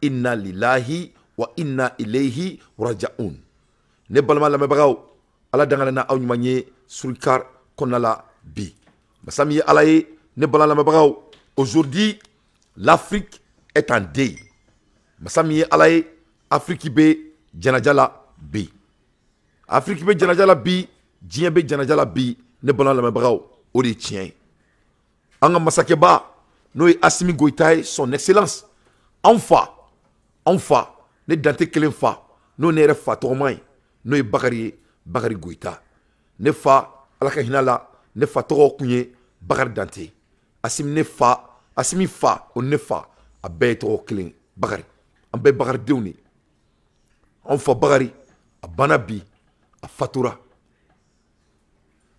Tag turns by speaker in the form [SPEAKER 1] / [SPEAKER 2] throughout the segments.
[SPEAKER 1] inna lillahi wa inna ilayhi rajaun. Ne balma la mebagaw ala dangana na aw nyumanye surikar konala bi. Masami alaye ne balma la mebagaw. Aujourd'hui l'Afrique est en deuil. Masami alaye Afrique be janajala bi. Afrique be janajala bi, djien be janajala bi, ne balma la mebagaw o de tien. Anga masakeba no Assimi Goïta son excellence. Enfin, ne dante kelen fa, no ne fa toromai, no Bakari Goïta. Ne fa alaka hinala, ne fa toro kunye Bakari Dante. Assimi fa, on ne fa, a be toro kelen Bakari. An be Bakari deuni. Enfin Bakari, a banabi, a fatura.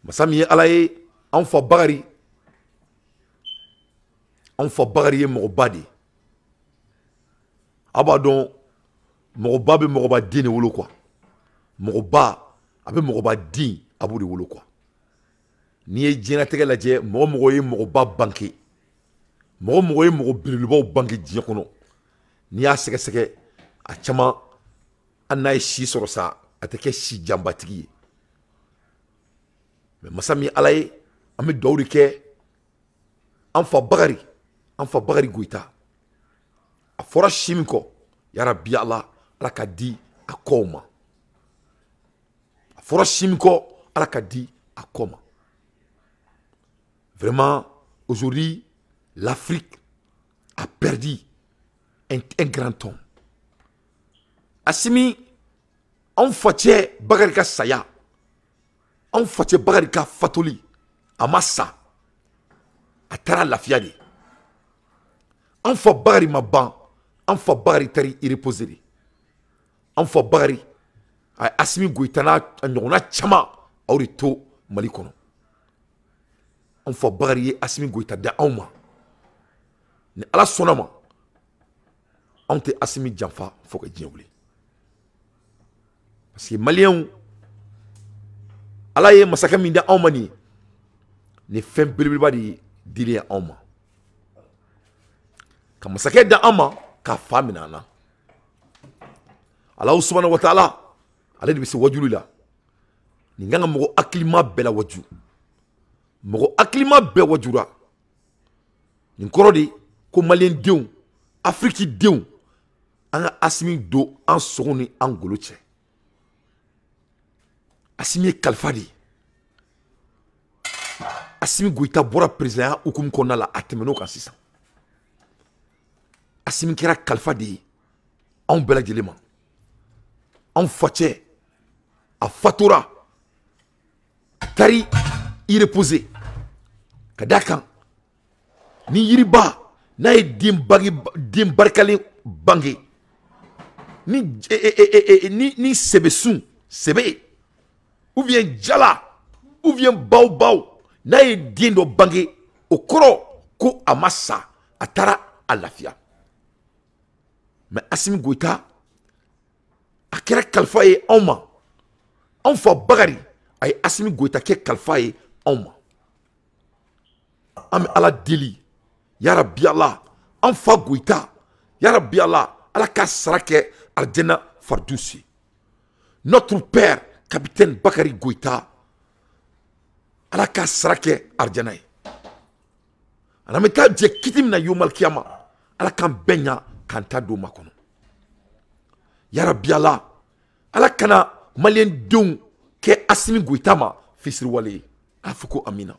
[SPEAKER 1] Masami alaye, enfin Bakari. On fa Bakari ye mɔgɔba de. A b'a dɔn mɔgɔba bɛ mɔgɔba den de wolo quoi. Mɔgɔba a bɛ mɔgɔba den a b'o de wolo quoi. N'i ye diɲɛlatigɛ lajɛ mɔgɔ ye mɔgɔba banke. Mɔgɔ ye mɔgɔ belebelebaw banke diɲɛ kɔnɔ. N'i y'a sɛgɛsɛgɛ a caman hali n'a ye si sɔrɔ sa a tɛ kɛ si janbatigi ye. Mais masa min ye Ala ye an bɛ duwawu de kɛ an fa Bakari Goïta. A fɔra si min kɔ ya Rabbi Ala ka di a kɔw ma. A fɔra si min kɔ Ala ka di a kɔ ma. Vraiment aujourd'hui l'Afrique a perdu un grand homme. Assimi an fa cɛ Bakari ka saya, an fa cɛ Bakari ka fatoli a ma sa, a taara lafiya de. An fa Bakari ma ban, an fa Bakari tari reposer de. An fa Bakari a Assimi Goïta n'a ɲɔgɔnna caman aw de to Mali kɔnɔ. An fa Bakari ye Assimi Goïta da anw ma. Ni Ala sɔnna ma, anw tɛ Assimi janfa fo ka diɲɛ wuli. Parce que Maliens, Ala ye masakɛ min da anw ma nin fɛn belebeleba de dilen anw ma. Ka masakɛ da an ma ka fa minɛ an na. Alahu subhanahu wa ta'ala ale de bɛ se wajuli la. Nin kan ka mɔgɔ hakilima bɛɛ la waju. Mɔgɔ hakilima bɛɛ wajura. Nin kɔrɔ de ko Malien denw, Afrique denw, an ka Assimi don an sogo ni an golo cɛ. Assimi ye kalifa de ye. Assimi Goïta bɔra président hukumu kɔnɔna la a tɛmɛn'o kan sisan. Assimi kɛra kalifa de ye anw bɛɛ lajɛlen ma. Anw facɛ a fatura a taari i reposer ka d'a kan ni yiriba n'a ye den barikalen bange ni sɛbɛsun sɛbɛ ou bien jala ou bien baw n'a ye den dɔ bange o kɔrɔ ko a ma sa a taara a lafiya. Mais Assimi Goïta a kɛra kalifa ye anw ma. Anw fa Bakari a ye Assimi Goïta kɛ kalifa ye anw ma. An bɛ Ala deli ya Rabbi Ala an fa Goïta ya Rabbi Ala Ala ka sara kɛ aljana firdausi. Notre père capitaine Bakari Goïta Ala ka sara kɛ aljana ye. An bɛ taa jɛ kiti min na yomal kiyama Ala k'an bɛɛ ɲa k'an ta d'o ma kɔnɔ. Ya Rabbi Ala Ala kana Malien denw kɛ Assimi Goïta ma fisiriwale ye. A fɔ ko amina.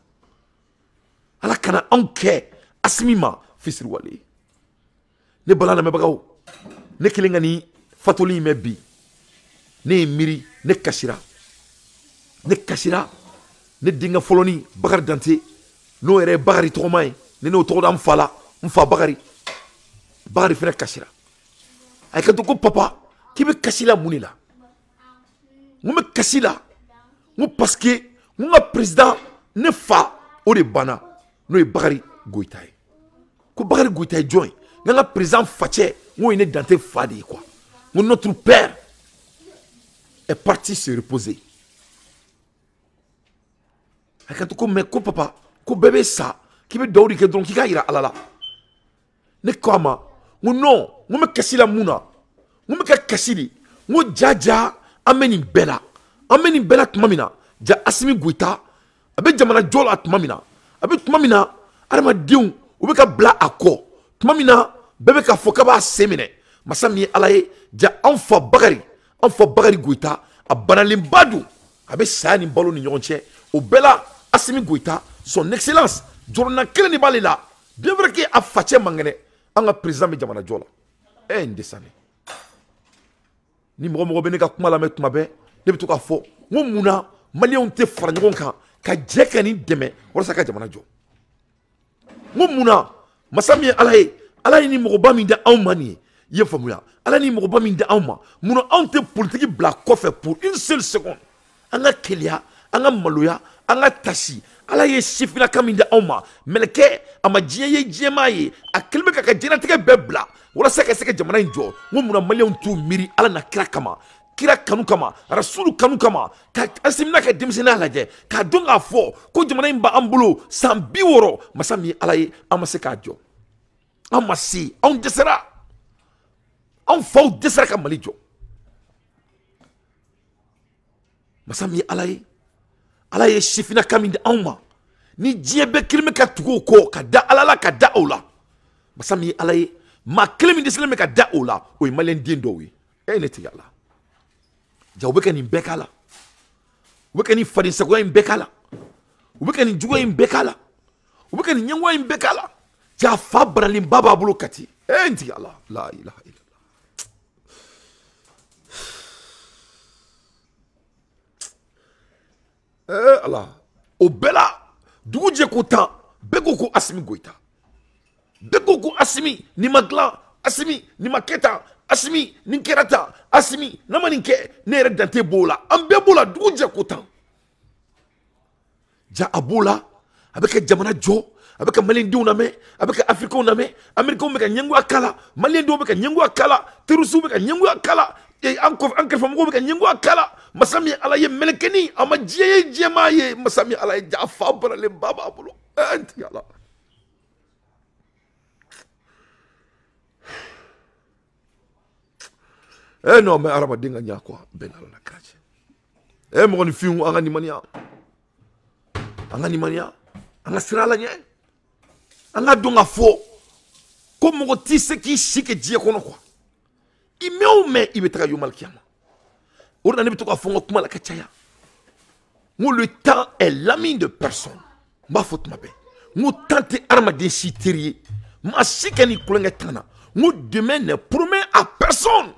[SPEAKER 1] Ala kana anw kɛ Assimi ma fisiriwale ye. Ne bala lamɛnbagaw, ne kelen ka nin fatoli in mɛn bi, ne ye miiri, ne kasira, ne denkɛ fɔlɔnin Bakari Dante n'o yɛrɛ ye Bakari tɔgɔma ye, ne n'o tɔgɔ da n fa la, n fa Bakari fɛnɛ kasira. A ye kan to ko papa k'i bɛ kasi la mun de la? N bɛ kasi la, n ko parce que n ka président ne fa o de banna n'o ye Bakari Goïta ye. Ko Bakari Goïta ye jɔn ye? N ka président facɛ n ko ye ne Dante fa de ye quoi. N ko notre père est parti se reposer. A ye kan to ko mais ko papa ko bɛɛ bɛ sa k'i bɛ duwawu de kɛ dɔrɔn k'i ka yira Ala la. Ne ko a ma ngo non ngo me kasi la muna ngo me ka kasi di ngo jaja ameni bela tumamina ja Assimi Goïta abe jamana jola tumamina abe tumamina arama diun ube ka bla akko tumamina bebe ka foka ba semine masami alaye ja anfa bagari Goïta a banalen badu abe sani balo ni nyonche o bela Assimi Goïta son excellence jorna kele ni balila bien vrai que a fache mangene anga président me jamana jola ndesane ni mo bene ka kuma la metuma be ne bitu ka fo ngo muna malien te fara nyon kan ka jeka ni deme wala saka jamana jo ngo muna masami alaye ni mo ba min da awmani ye famuya ala ni mo ba min da awma muna ante politique bla kofe pour une seule seconde anga kelia anga maloya anga tashi ala ye sifina kaminda awma melke ama jiye jemaye akilbe ka jina tike bebla wala saka jamana njo ngo muna malien tu miri ala na kira kanu kama rasulu kanu kama ka asimna ka demsena laje ka donga fo ko jamana imba ambulo sambi woro masami alaye amase ka jo amasi on desera on fau desera ka malijo masami alaye shifina kaminda awma ni jiebe kilime ka tugo ko ka da alala ka da ola masami alaye ma kilime deseleme ka da ola o malen dindo wi neti yalla jawbeka ni bekala ubeka ni fadin sagwa in bekala ubeka ni jugo in bekala ubeka ni nyangwa in bekala ja fabra limbaba bulukati neti yalla la ilaha illallah Allah o bela duje ko tan beko ko Assimi Goïta beko ko Assimi ni magla Assimi ni maketa Assimi ni kerata Assimi na maninke ne dante bola ambe bola duje ko tan ja abola abeka jamana jo abeka malien diuna me abeka africain na me americain me ka nyangu akala malien do be ka nyangu akala terusu be ka nyangu akala e anko famu be ka nyangu akala masami alaye melekeni ama jemaye masami alaye jafa barale baba abulo anti ala non mais araba dinga nya quoi ben ala na kaje mo ni fiu angani mania anga sirala nya anga donga fo ko mo tise ki shike jie kono quoi imeume ibetaka yomal kiyama on a le temps est l'ami de personne. Ma faute ma paix. Nous tentons arme d'inciter. Ma chikani kulengetana. Nous demain ne promet à personne.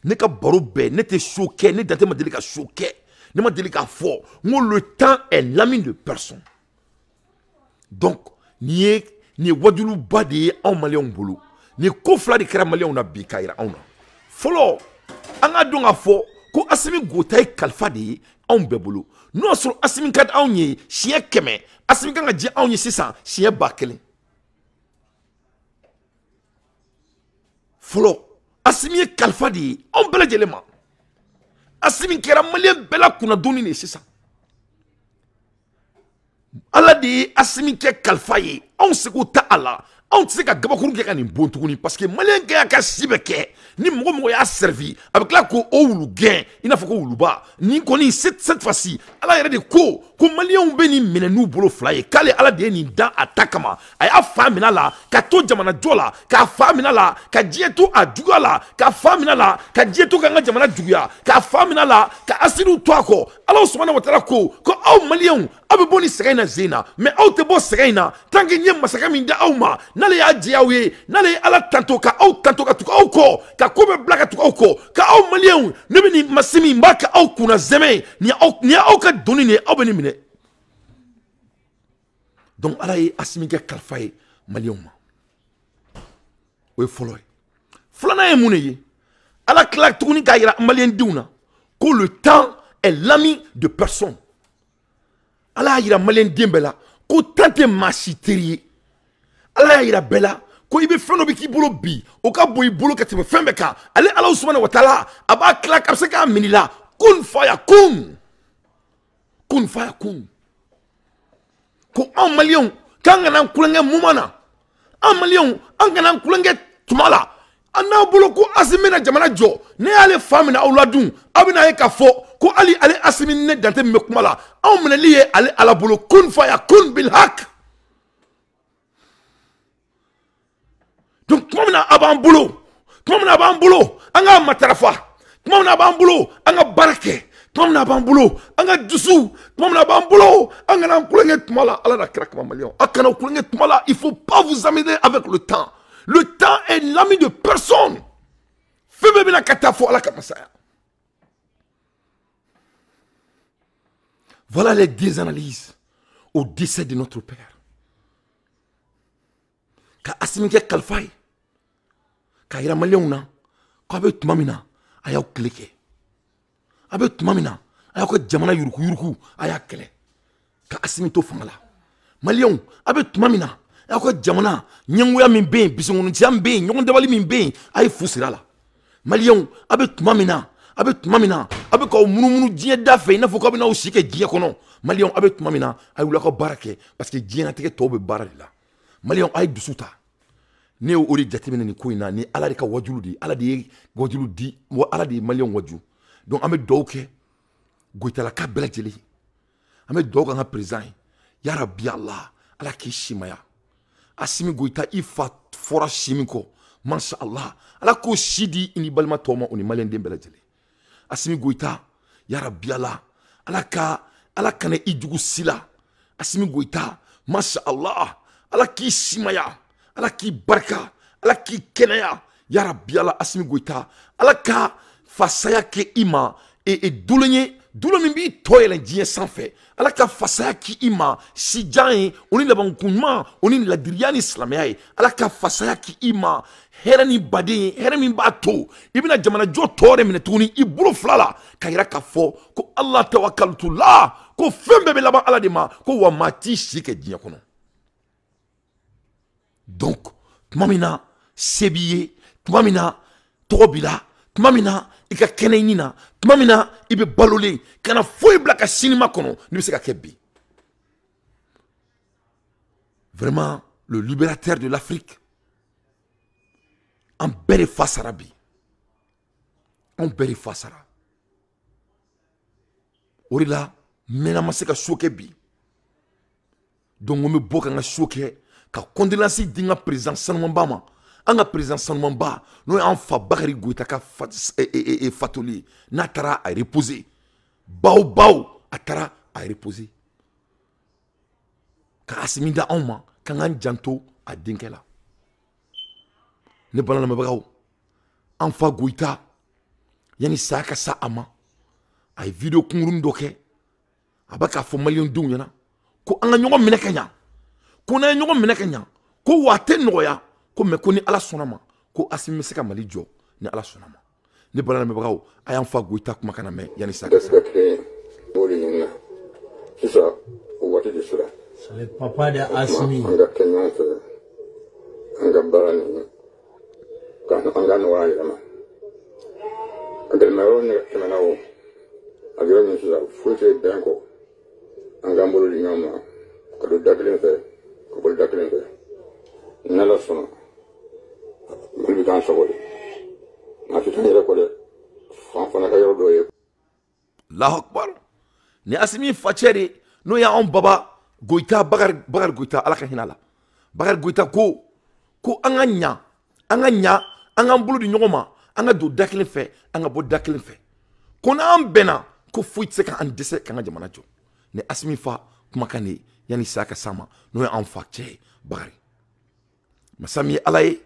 [SPEAKER 1] Ne ka barobe, ne te choqué, ne date ma délicat choqué, ne ma délicat fort. Nous le temps est l'ami de personne. Donc, ni wadulu badi en malien bolo. Ni kofla de kera malien on a bikaira on a. Follow. Anga donga fo ko Assimi Goïta kalfa de on bebolo no so Assimi kad awnye chien keme Assimi kanga je awnye 600 chien bakele folo Assimi kalfa de on bela jelema Assimi kera malien bela kuna doni ne 600 ala de Assimi ke kalfa ye on se ko ta ala on sait que gabakuru ke kan bon tuguni parce que malien ke ka sibeke ni mogo ya servi avec la ko oulu gain ina foko uluba ni koni cette fois-ci ala yere de ko malien be ni menenu bolo fly kale ala de ni da atakama aya famina la ka to jamana jola ka famina la ka jietu aduga la ka famina la ka jietu ka jamana duya ka famina la ka asiru to ako ala subhanahu wa ta'ala ko aw malien abe boni serena zena mais aw te bo serena tangi nyem masaka min da awma nale ya jiawe nale ala tantoka aw tantoka tuka aw ko ka kobe blaka tuka aw ko ka aw malien ne beni masimi mbaka aw kuna zeme ni aw ka doni ne aw beni mine donc ala yi Assimi ke kalfaye malien ma o foloy flana e muneye ala klak tukuni ka yira malien diuna ko le temps est l'ami de personne ala yira malien diembela ko tante masiteri ala yira bela ko ibe feno bi ki bolo bi o ka boy bolo ka tebe fembe ka ale ala subhanahu wa ta'ala aba klak absaka minila kun faya kun ko en malien kanga nan kulenge mumana an maliyɛnw an kana kulonkɛ tuma la an n'a bolo ko Asimi na jamana jɔ ne y'ale fa minɛ aw la dun aw bɛna ye k'a fɔ ko hali ale Asimi ne Dante min bɛ kuma la anw minɛli ye ale ala bolo kun fayakun bil haq. Donc tuma min na a b'an bolo tuma min na a b'an bolo an ka matarafa tuma min na a b'an bolo an ka baara kɛ tuma min na a b'an bolo an ka dusu tuma min na a b'an bolo an kana kulonkɛ tuma la ala na kira kama maliyɛnw a kana kulonkɛ tuma la il faut pas vous amuser avec le temps. Le temps est l'ami de personne. Voilà les deux analyses au décès de notre père. Ka Asimi ke kalfay. Ka ira maliyawna. Ka be tumamina ayaw kleke. Abe tumamina ayaw ko jamana yuruku yuruku aya kele. Ka Asimi to fangala. Maliyaw abe tumamina ako jamana nyanguya min be bisungunu jam be nyon debali min be ay fusira la maliyɛnw abe tumamina abe ko munumunu diɲɛ da fɛ ina fɔ ko bena o si kɛ diɲɛ kɔnɔ maliyɛnw abe tumamina ay wula ka baara kɛ parce que diɲɛ natigɛ tɔw be baara de la maliyɛnw ay dusu ta ne o de jateminɛ ni ko in na ni ala de ka wajulu di ala de ye wajulu di ala de ye maliyɛnw waju donc an be duwawu kɛ Goyitalaka bɛɛ lajɛlen an be duwawu kɛ an ka président ye ya rabbi Allah ala k'i simaya Asimi Goyita i fa fɔra si min kɔ masha Allah ala k'o si di i ni balima tɔw ma o ni maliyɛn den bɛɛ lajɛlen Asimi Goyita ya rabbi Allah ala kana i jugu si la Asimi Goyita masha Allah ala k'i simaya ala k'i barika ala k'i kɛnɛya ya rabbi Allah Asimi Goyita ala ka fasaya kɛ i ma dolo ye dolo min b'i tɔ yɛlɛ diɲɛ sanfɛ ala ka fasaya k'i i ma si jan ye o ni labanko ɲuman o ni ladiriya ni silamɛya ye ala ka fasaya k'i i ma hɛrɛ ni baden ye hɛrɛ min b'a to i bɛna jamanajɔ tɔ yɛrɛ minɛ tuguni i bolo fila la ka yira k'a fɔ ko Allah tawakkaltu la ko fɛn bɛɛ bɛ laban ala de ma ko wa maa t'i si kɛ diɲɛ kɔnɔ donc tuma min na se b'i ye tuma min na tɔgɔ b'i la tuma min na i ka kɛnɛ ɲini na tuma min na i bɛ balolen kana foyi bila ka sinima kɔnɔ ni bɛ se ka kɛ bi vraiment le libérateur de l'Afrique an bɛɛ de fa sara bi an bɛɛ de fa sara o de la mɛnna ma se ka so kɛ bi donc n bɛ bɔ ka n ka so kɛ ka condoléance di n ka président sanumanba ma an ka président sanumanba n'o y'an fa Bakari Goyita ka fatoli n'a taara a reposer baw a taara a reposer ka Asimi da anw ma k'an k'an janto a denkɛ la ne bala lamɛnbagaw an fa Goyita yanni saya ka sa a ma a ye video kunkurunin dɔ kɛ a bɛ k'a fɔ maliyɛndenw ɲɛna ko an ka ɲɔgɔn minɛ ka ɲa ko n'an ye ɲɔgɔn minɛ ka ɲa ko wa a tɛ nɔgɔya ko mais ko ni ala sɔnna ma ko Asimi bɛ se ka Mali jɔ ni ala sɔnna ma ne bala lamɛnbagaw a y'an fa Goyita kumakan lamɛn yanni saya ka sa
[SPEAKER 2] sisan o waati de sera
[SPEAKER 3] c'est le papa de Asimi
[SPEAKER 2] an ka kɛ ɲɔgɔn fɛ an ka baara nin an ka nɔgɔya yɛlɛma a gɛlɛma yɔrɔ tɛmɛna o a yɔrɔ min sisan foyi tɛ bɛn kɔ an k'an bolo di ɲɔgɔn ma ka don da kelen fɛ ka bɔ da kelen fɛ n'ala sɔnna Mali bɛ k'an sago de nka tɛ taa n yɛrɛ kɔ dɛ fan fana ka yɔrɔ dɔ ye
[SPEAKER 1] Allahu Akbar ni Asimi facɛ de n'o y'anw baba Goyita Bakari Goyita ala ka hinɛ la Bakari Goyita ko an ka ɲa an k'an bolo di ɲɔgɔn ma an ka don da kelen fɛ an ka bɔ da kelen fɛ ko n'an bɛnna ko foyi tɛ se k'an dɛsɛ k'an ka jamana jɔ ni Asimi fa kumakan de yanni saya ka s'a ma n'o ye anw fa cɛ ye Bakari masa min ye ala ye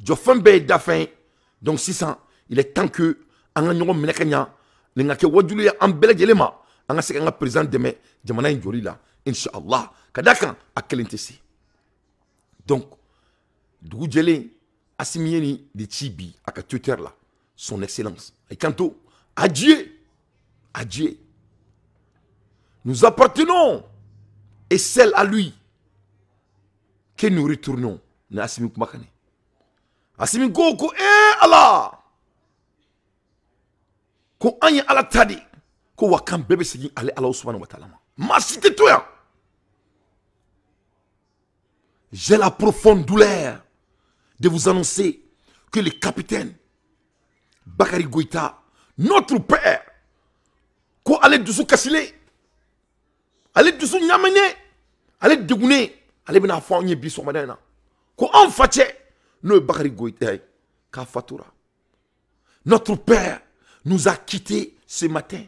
[SPEAKER 1] jɔfɛn bɛɛ ye dafɛn ye donc sisan il est temps que an ka ɲɔgɔn minɛ ka ɲa nin ka kɛ wajulu ye an bɛɛ lajɛlen ma an ka se k'an ka président dɛmɛ jamana in jɔli la inshallah ka d'a kan a kelen tɛ se donc dugu jɛlen Asimi ye nin de ci bi a ka Twitter la son excellence a kanto adieu nous appartenons et celle à lui que nous retournons ni Asimi kumakan ye Asimi ko ala ko an ye ala ta de ko wa kan bɛɛ bɛ segin ale ala subhanahu wa ta'ala ma maa si tɛ to yan j'ai la profonde douleur de vous annoncer que le capitaine Bakary Goïta, notre père, ko ale dusu kasile, ale dusu nyamene, ale degune, ale bena fo nye bi somadana. Ko en fache, no Bakary Goïta ka fatura. Notre père nous a quittés ce matin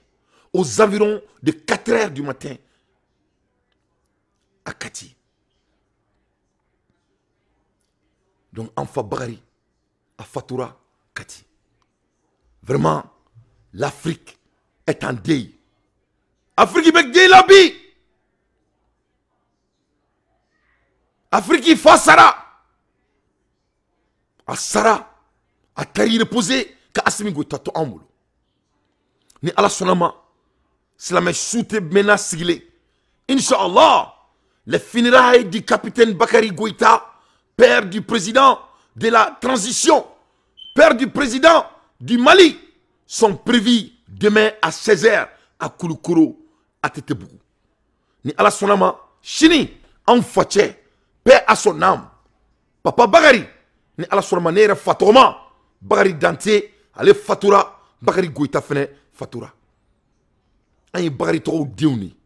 [SPEAKER 1] aux environs de 4 heures du matin à Kati. Donc, Enfa Bakary à Fatoura, Kati. Vraiment, l'Afrique est en deuil. Afrique est deuil la vie. Afrique fa Sara. A Sara, a tari reposé, ka Assimi Goïta to ambulo. Ni ala sonama, silamɛ su tɛ mɛnna sigilen. Inch'Allah, les funérailles du capitaine Bakary Goïta, père du président de la transition, père du président du Mali, sont prévues demain à 16 h à Kouloukoro, à Tétébou. Ni ala sonama, chini, en fatche, paix à son âme. Papa Bakary, ni ala sonama, nere fatoma, Bakary Dante, ale fatura, Bakary Goïta fene fatura. Aïe Bakary to diuni.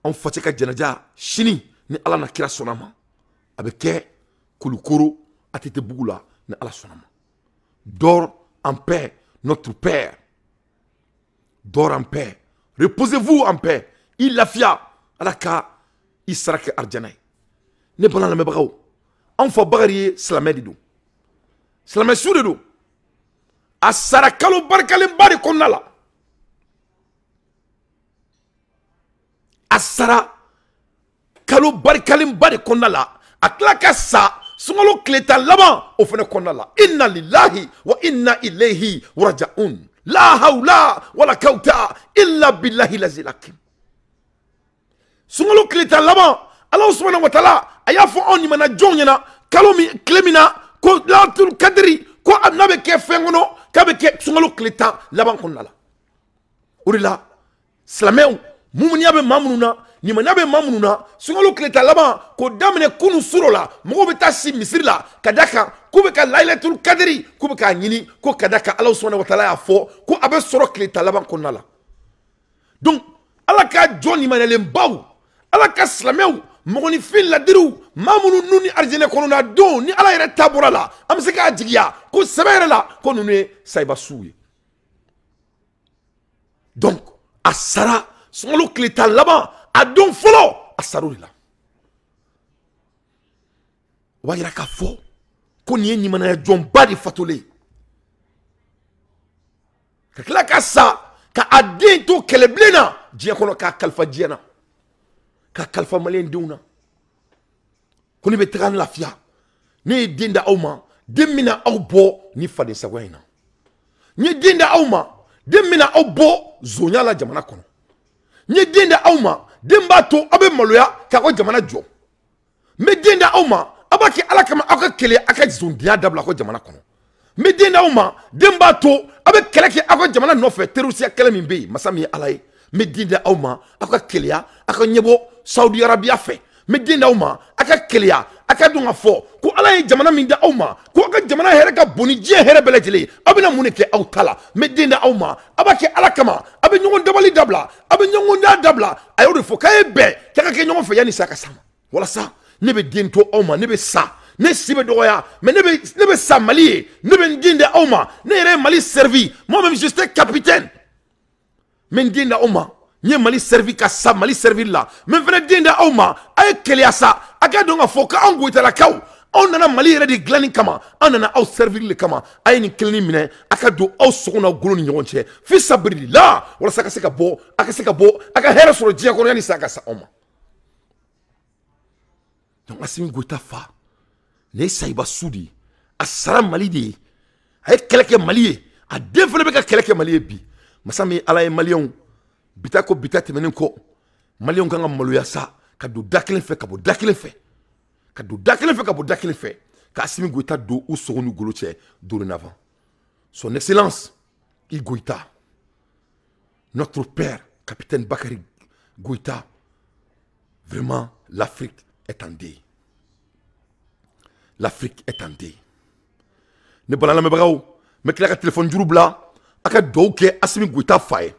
[SPEAKER 1] On fatche ka janaja, chini, ni ala na kira sonama. Avec Kouloukoro, à Tétébou là, ni ala sonama. Dors en paix, notre Père. Dors en paix. Reposez-vous en paix. Il lafia. Alaka, il sera que Arjanay. Ne pas la mebao. On fait Bakary Slamé de do. Slamé sous de do. A Sarakalo Barkalem Bari Konala. A Sara Kalo Barkalem Bari Konala. A Klaka sa. Sungalo kleta lama ofene konala. Inna lillahi wa inna ilayhi rajaun. La hawla wala kauta illa billahi lazilakim. Sungalo kleta lama. Allah subhanahu wa ta'ala ayafo on nimana jonyana kalomi klemina ko latul kadri ko nabe ke fengono kabe ke sungalo kleta lama konala. Urila slameu mumunya be mamununa ni manabe mamununa sungalo kleta lama ko damne kunu surola mo be tasi misrila kadaka kubeka lailatul kadri kubeka nyini ko kadaka Allah subhanahu wa ta'ala ya fo ko abe soro kleta lama konala. Donc ala ka joni manele mbaw ala ka slameu mogoni fil la diru mamunu nuni arjene kono na don ni ala yere tabura la am se ka jigiya ko sebere la ko nunu sayba suye. Donc asara sungalo kleta lama a don folo a sarori la wa yira ka fo ko ni ni mana jomba di fatole ka kila ka sa ka adin to keleblena dia kono ka kalfa diena ka kalfa malen duna ko ni be tran lafia ni dinda awma demina awbo ni fade sagwaina ni dinda awma demina awbo zonya la jamana kono ni dinda awma demba to abe maloya ka ko jamana jo me dinda awma abaki alakama aka kele aka zondia dabla ko jamana kono me dinda awma demba to abe keleke aka jamana no fe terusia kele mimbe masami alay me dinda awma aka keleya aka nyebo Saudi Arabia fe me dinda awma aka keleya aka dunga fo ko alay jamana minda awma ko aka jamana here ka boni je here belejele abina munike awtala me dinda awma abaki alakama abe nyongo dabali dabla abe nyongo nda dabla ayo de fo kay be kaka ke nyongo fe yani saka sama wala sa ne be dinto awma ne be sa ne sibe doya mais ne be sa mali ne be dinda awma ne re mali servi moi même j'étais capitaine men dinda awma nye mali servi ka sa mali servi la men fene dinda awma ay keliasa aga donga fo ka angu itala kaw on nana mali yere di glani kama on nana aw servir le kama ay ni kelni mine aka do aw sogona golo ni nyonche fi sabri la wala saka seka bo aka hera soro dia ko yani saka sa oma. Donc Assimi Goïta fa ne sayba sudi asara mali di ay keleke mali a développer ka keleke mali bi masami ala e malion bitako bitate menen ko malion kanga maloya sa ka do daklen fe ka bo daklen fe ka do daklen fe ka bo daklen fe ka Assimi Goïta do ou sogonu golo che dorénavant son excellence I Goïta notre père capitaine Bakary Goïta Vraiment, l'Afrique est en deuil. L'Afrique est en deuil. Ne balala me bagaw, me kila ka téléphone juru bla, aka dow ke Assimi Goïta faye.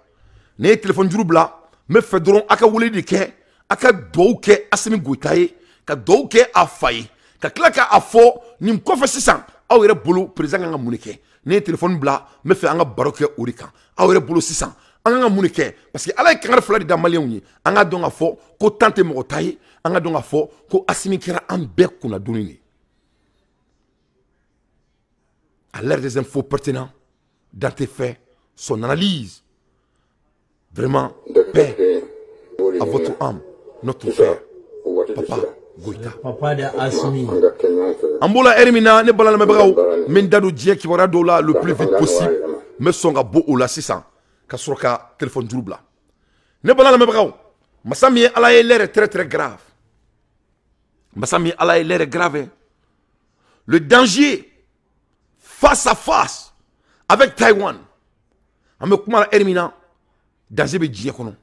[SPEAKER 1] Ne téléphone juru bla, me fait dron aka wuli di ke, aka dow ke Assimi Goïta ye, ka dow ke a faye. Ka kila ka a fo, ni mkofe sisan, aw yere bolo président nga mounike. Ne téléphone bla, me fait anga baroke urika. Aw yere bolo sisan. Anga mounike, parce que ala kangara fladi da malien ni, anga donga fo, ko tante mo taye, anga donga fo, ko Assimi kira ambe kuna dunini. À l'ère des infos pertinents, dans tes faits, son analyse. Vraiment, paix à votre âme, notre frère, Papa Goïta.
[SPEAKER 3] Papa de Asmi.
[SPEAKER 1] Ambola Hermina, ne balala mebagaw, mendado djie qui wara dola le plus vite possible. Me songa bo ola 600, ka soroka téléphone droubla. Ne balala mebagaw, masami ala l'air est très très grave. Masami ala l'air est grave. Le danger face à face avec Taïwan. Ame kuma Hermina danger be djie kono.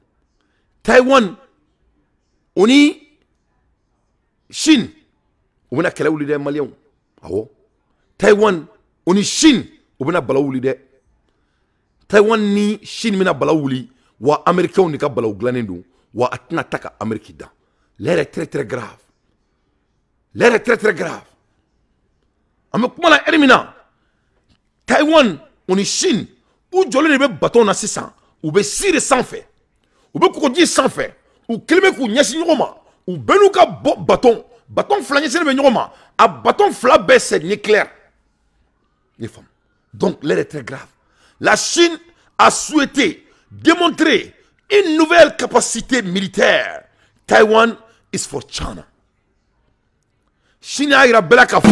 [SPEAKER 1] Taïwan oni Chine obena kala wuli de malien awo Taïwan oni Chine obena bala wuli de Taïwan ni Chine mina bala wuli wa américain ni ka bala glanendo wa atna taka Amérique da l'air est très très grave, l'air est très très grave. Ame kuma la Hermina Taïwan oni Chine ou jole ne be baton na 600 ou be sire sans fait ou be kokodi sans fait ou kelme ku nyasi nyoma ou benuka bâton flanqué c'est le nyoma a bâton flabé c'est nucléaire les femmes. Donc l'air est très grave. La Chine a souhaité démontrer une nouvelle capacité militaire. Taiwan is for China. Chine a ira bela ka fo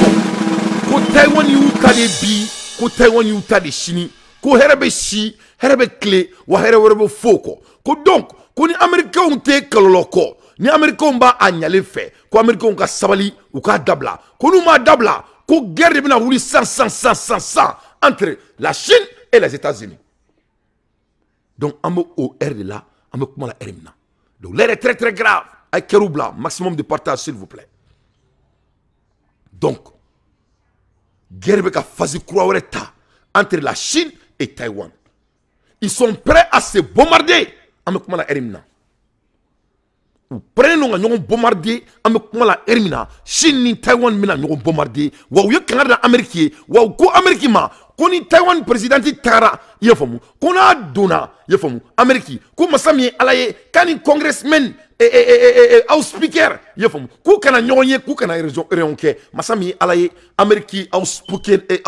[SPEAKER 1] ko Taiwan yu tade bi ko Taiwan yu tade Chine ko herebe si herebe clé wa herebe foko ko donc ko ni américain te kaloloko ni américain ba anyale fait ko américain ka sabali ou ka dabla ko nous ma dabla ko guerre bina wuli 100 entre la Chine et les États-Unis. Donc amo au air de là amo kuma la hermina. Donc l'air est très très grave avec Keroubla, maximum de partage s'il vous plaît. Donc guerre beka fazi croire entre la Chine et Taïwan. Ils sont prêts à se bombarder amo kuma la hermina. Ou prenez nous bombarder avec la Hermina, Chine ni Taïwan mina nous bombarder, ou yo Canada Amérique, ou ko Amérique ma, ko ni Taïwan président Tara, yefomu, ko na dona, yefomu, Amérique, ko masami alaye, kani congressman house speaker, yefomu, ko kana nyonye, ko kana réonke, masami alaye, Amérique house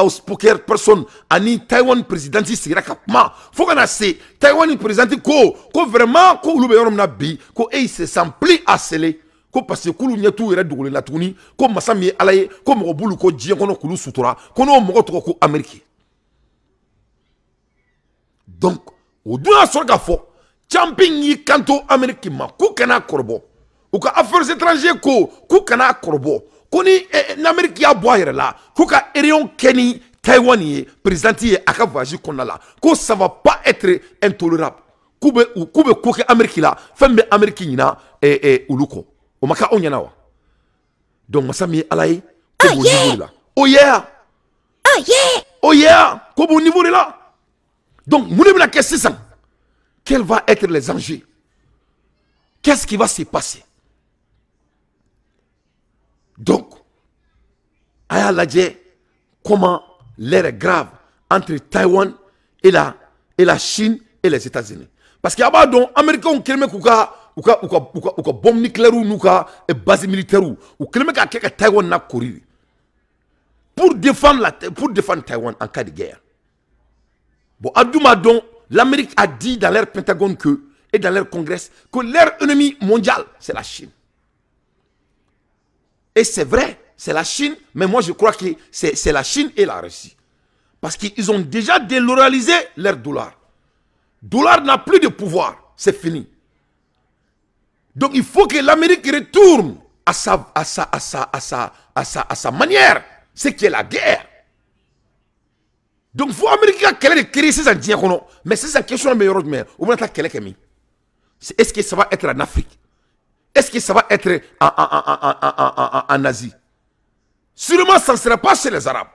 [SPEAKER 1] speaker personne, ani Taïwan président sira kapma, faut kana se Taïwan président ko vraiment ko lube yorom na bi, ko se s'ampli à sceller. Ko parce que kulu nyatu ira dugule la tuni ko masami alaye ko mo bulu ko djien kono kulu sutura kono mo to ko Amérique. Donc o duna sorga fo camping yi kanto Amérique ma ku kana korbo ou ka affaires étrangères ko ku kana korbo koni n'Amérique ya boire là ku ka erion keni Taïwanais président aka voyage konala ko ça va pas être intolérable kube ko ke Amérique là fembe Amérique ina uluko o maka onyana wa donc masami alaye ko bon niveau là oh yeah ko bon niveau là. Donc moune la question quels vont être les enjeux, qu'est-ce qui va se passer. Donc aya ladje comment l'air est grave entre Taïwan et la Chine et les États-Unis parce qu'il y a donc américain kelme kuka ou bombe nucléaire ou nuka et base militaire ou kelme ka keka Taïwan na courir pour défendre Taïwan en cas de guerre. Bon adouma donc l'Amérique a dit dans leur Pentagone et dans leur Congrès que leur ennemi mondial c'est la Chine. Et c'est vrai, c'est la Chine, mais moi je crois que c'est la Chine et la Russie. Parce qu'ils ont déjà délocalisé leur dollar. Dollar n'a plus de pouvoir, c'est fini. Donc il faut que l'Amérique retourne à sa manière, ce qui est la guerre. Donc il faut l'Amérique qui créer ces indiens, mais c'est sa question meilleure, mais est-ce que ça va être en Afrique? est-ce que ça va être en Asie? Sûrement, ça ne sera pas chez les Arabes.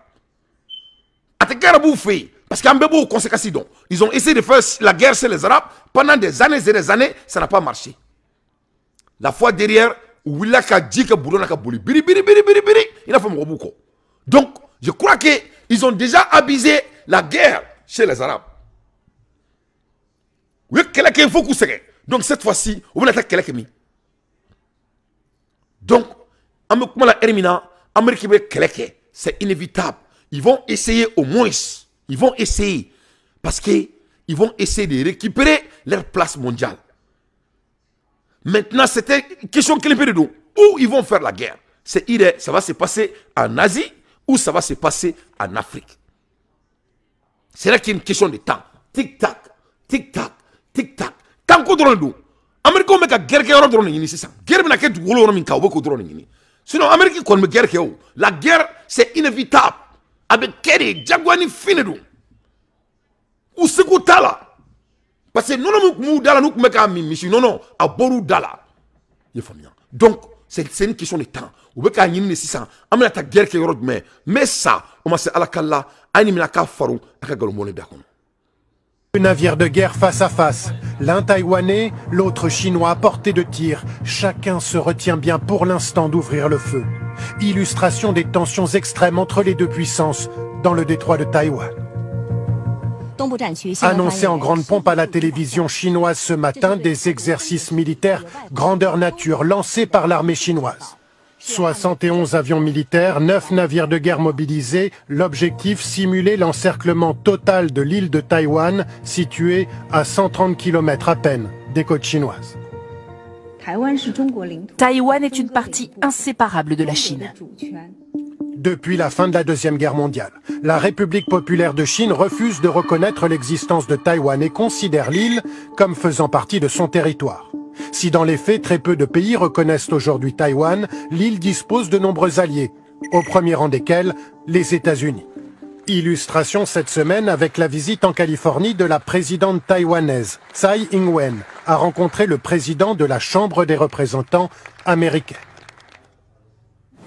[SPEAKER 1] Parce qu'il y a beaucoup de conséquences. Ils ont essayé de faire la guerre chez les Arabes pendant des années et des années, ça n'a pas marché. La fois derrière, il a dit que il a fait beaucoup. Donc, je crois qu'ils ont déjà abusé la guerre chez les Arabes. Donc, cette fois-ci, on va l'attaquer quelqu'un. Donc, c'est inévitable. Ils vont essayer au moins. Ils vont essayer. Parce qu'ils vont essayer de récupérer leur place mondiale. Maintenant, c'était une question où ils vont faire la guerre. Ça va se passer en Asie ou ça va se passer en Afrique. C'est là qu'il y a une question de temps. Tic-tac, tic-tac, tic-tac. Tant qu'on drone nous. Américains ont fait guerre qui est drone ni c'est ça. Guerre n'a qu'être wolo non minka ou drone ni. Sinon Américains qu'on me guerre qui est la guerre c'est inévitable. Avec Kerry, Jaguani Finedou. Ou ce que t'as là. Parce que nous dala nous meka mimichi non à boru dala. Donc c'est une question de temps. Ou beka yini 600. Amena ta guerre qui est mais ça on m'a c'est alakalla animina ka faru akagalomone dakono.
[SPEAKER 4] Deux navires de guerre face à face, l'un taïwanais, l'autre chinois à portée de tir. Chacun se retient bien pour l'instant d'ouvrir le feu. Illustration des tensions extrêmes entre les deux puissances dans le détroit de Taïwan. Annoncé en grande pompe à la télévision chinoise ce matin, des exercices militaires grandeur nature lancés par l'armée chinoise. 71 avions militaires, 9 navires de guerre mobilisés. L'objectif, simuler l'encerclement total de l'île de Taïwan, située à 130 km à peine des côtes chinoises.
[SPEAKER 5] Taïwan est une partie inséparable de la Chine.
[SPEAKER 4] Depuis la fin de la Deuxième Guerre mondiale, la République populaire de Chine refuse de reconnaître l'existence de Taïwan et considère l'île comme faisant partie de son territoire. Si dans les faits, très peu de pays reconnaissent aujourd'hui Taïwan, l'île dispose de nombreux alliés, au premier rang desquels les États-Unis. Illustration cette semaine avec la visite en Californie de la présidente taïwanaise, Tsai Ing-wen, a rencontré le président de la Chambre des représentants américaine.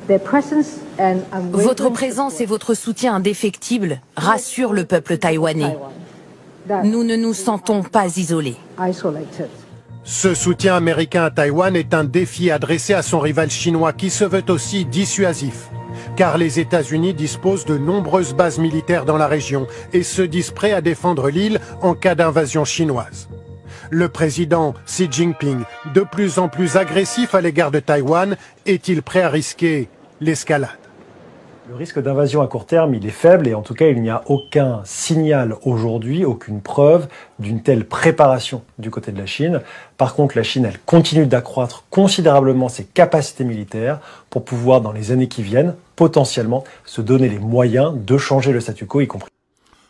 [SPEAKER 5] Votre présence et votre soutien indéfectible rassurent le peuple taïwanais. Nous ne nous sentons pas isolés.
[SPEAKER 4] Ce soutien américain à Taïwan est un défi adressé à son rival chinois qui se veut aussi dissuasif. Car les États-Unis disposent de nombreuses bases militaires dans la région et se disent prêts à défendre l'île en cas d'invasion chinoise. Le président Xi Jinping, de plus en plus agressif à l'égard de Taïwan, est-il prêt à risquer l'escalade?
[SPEAKER 6] Le risque d'invasion à court terme, il est faible et en tout cas, il n'y a aucun signal aujourd'hui, aucune preuve d'une telle préparation du côté de la Chine. Par contre, la Chine, elle continue d'accroître considérablement ses capacités militaires pour pouvoir, dans les années qui viennent, potentiellement se donner les moyens de changer le statu quo, y compris.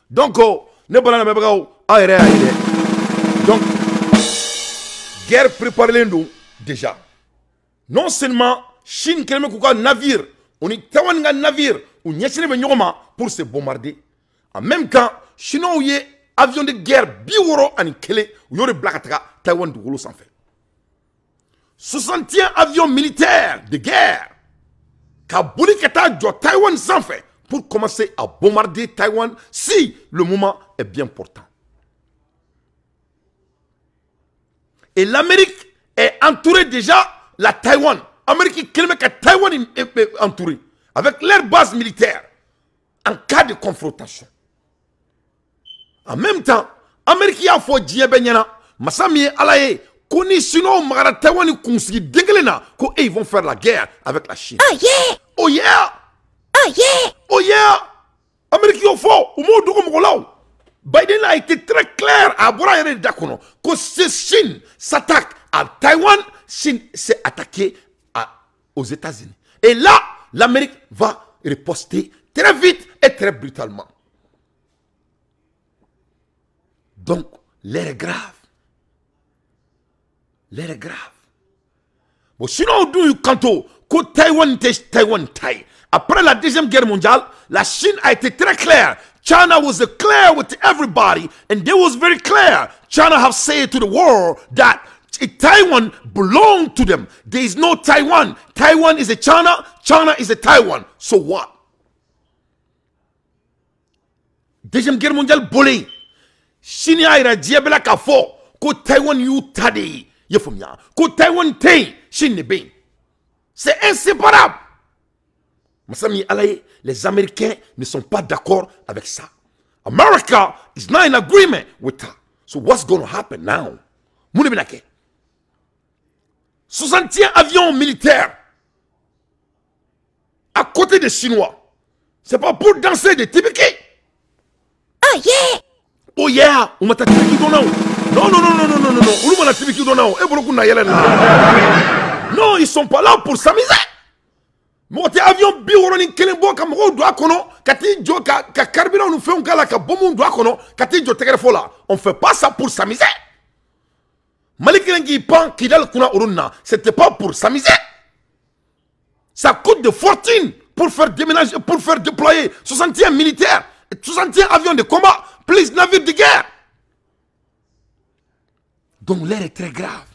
[SPEAKER 1] Donc, guerre préparée déjà. Non seulement Chine qui a un navire, on est un navire, on y a pour se bombarder. En même temps, Chinois ont avion de guerre biworo en kele, ou yore blakataka, Taïwan du rouleau sans fait. 61 avions militaires de guerre, Kabouli Kata Taïwan sans fait, pour commencer à bombarder Taïwan si le moment est bien portant. Et l'Amérique est entourée déjà, la Taïwan. L'Amérique est Taïwan est entourée, avec leur base militaire, en cas de confrontation. En même temps, l'Amérique a fait dire Benyana, Massami Alaye, Koni Sino Mara Taïwan Kunsi Deglena, qu'ils vont faire la guerre avec la Chine. Ah yeah! Oh yeah! Ah yeah! Oh yeah! Amérique a fait, au mot de Mongolao. Biden a été très clair à Boraïre Dakono que si Chine s'attaque à Taïwan, Chine s'est attaquée aux États-Unis. Et là, l'Amérique va riposter très vite et très brutalement. Donc, l'air est grave. L'air est grave. Bon, sinon, quand Taïwan Taï. Après la Deuxième Guerre mondiale, la Chine a été très claire. China was clear with everybody, and they was very clear. China have said to the world that Taiwan belongs to them. There is no Taiwan. Taiwan is a China. China is a Taiwan. So what? Deuxième guerre mondiale bolé. Chine ira diabela ka fo ko Taiwan yu tade yefumya. Ko Taiwan te Chine be. C'est inséparable. Masami Alaye, les Américains ne sont pas d'accord avec ça. America is not in agreement with that. So what's going to happen now? Mounibinake. 61 avions militaires à côté des Chinois. C'est pas pour danser des tibiki.
[SPEAKER 5] Ah yeah!
[SPEAKER 1] Oh yeah! On m'a tibiki donao. Non. On m'a tibiki donao. Et beaucoup na yelen. Non, ils sont pas là pour s'amuser. Monter avion bioroni kelembo kamro doa kono kati jo ka carburant nous fait un gala ka bomu doa kono kati jo tegere fola. On fait pas ça pour s'amuser. Malikilengi pan kidal kuna urunna, c'était pas pour s'amuser. Ça coûte de fortune pour faire déménager, pour faire déployer 61 militaires, 61 avions de combat, plus navires de guerre. Donc l'air est très grave.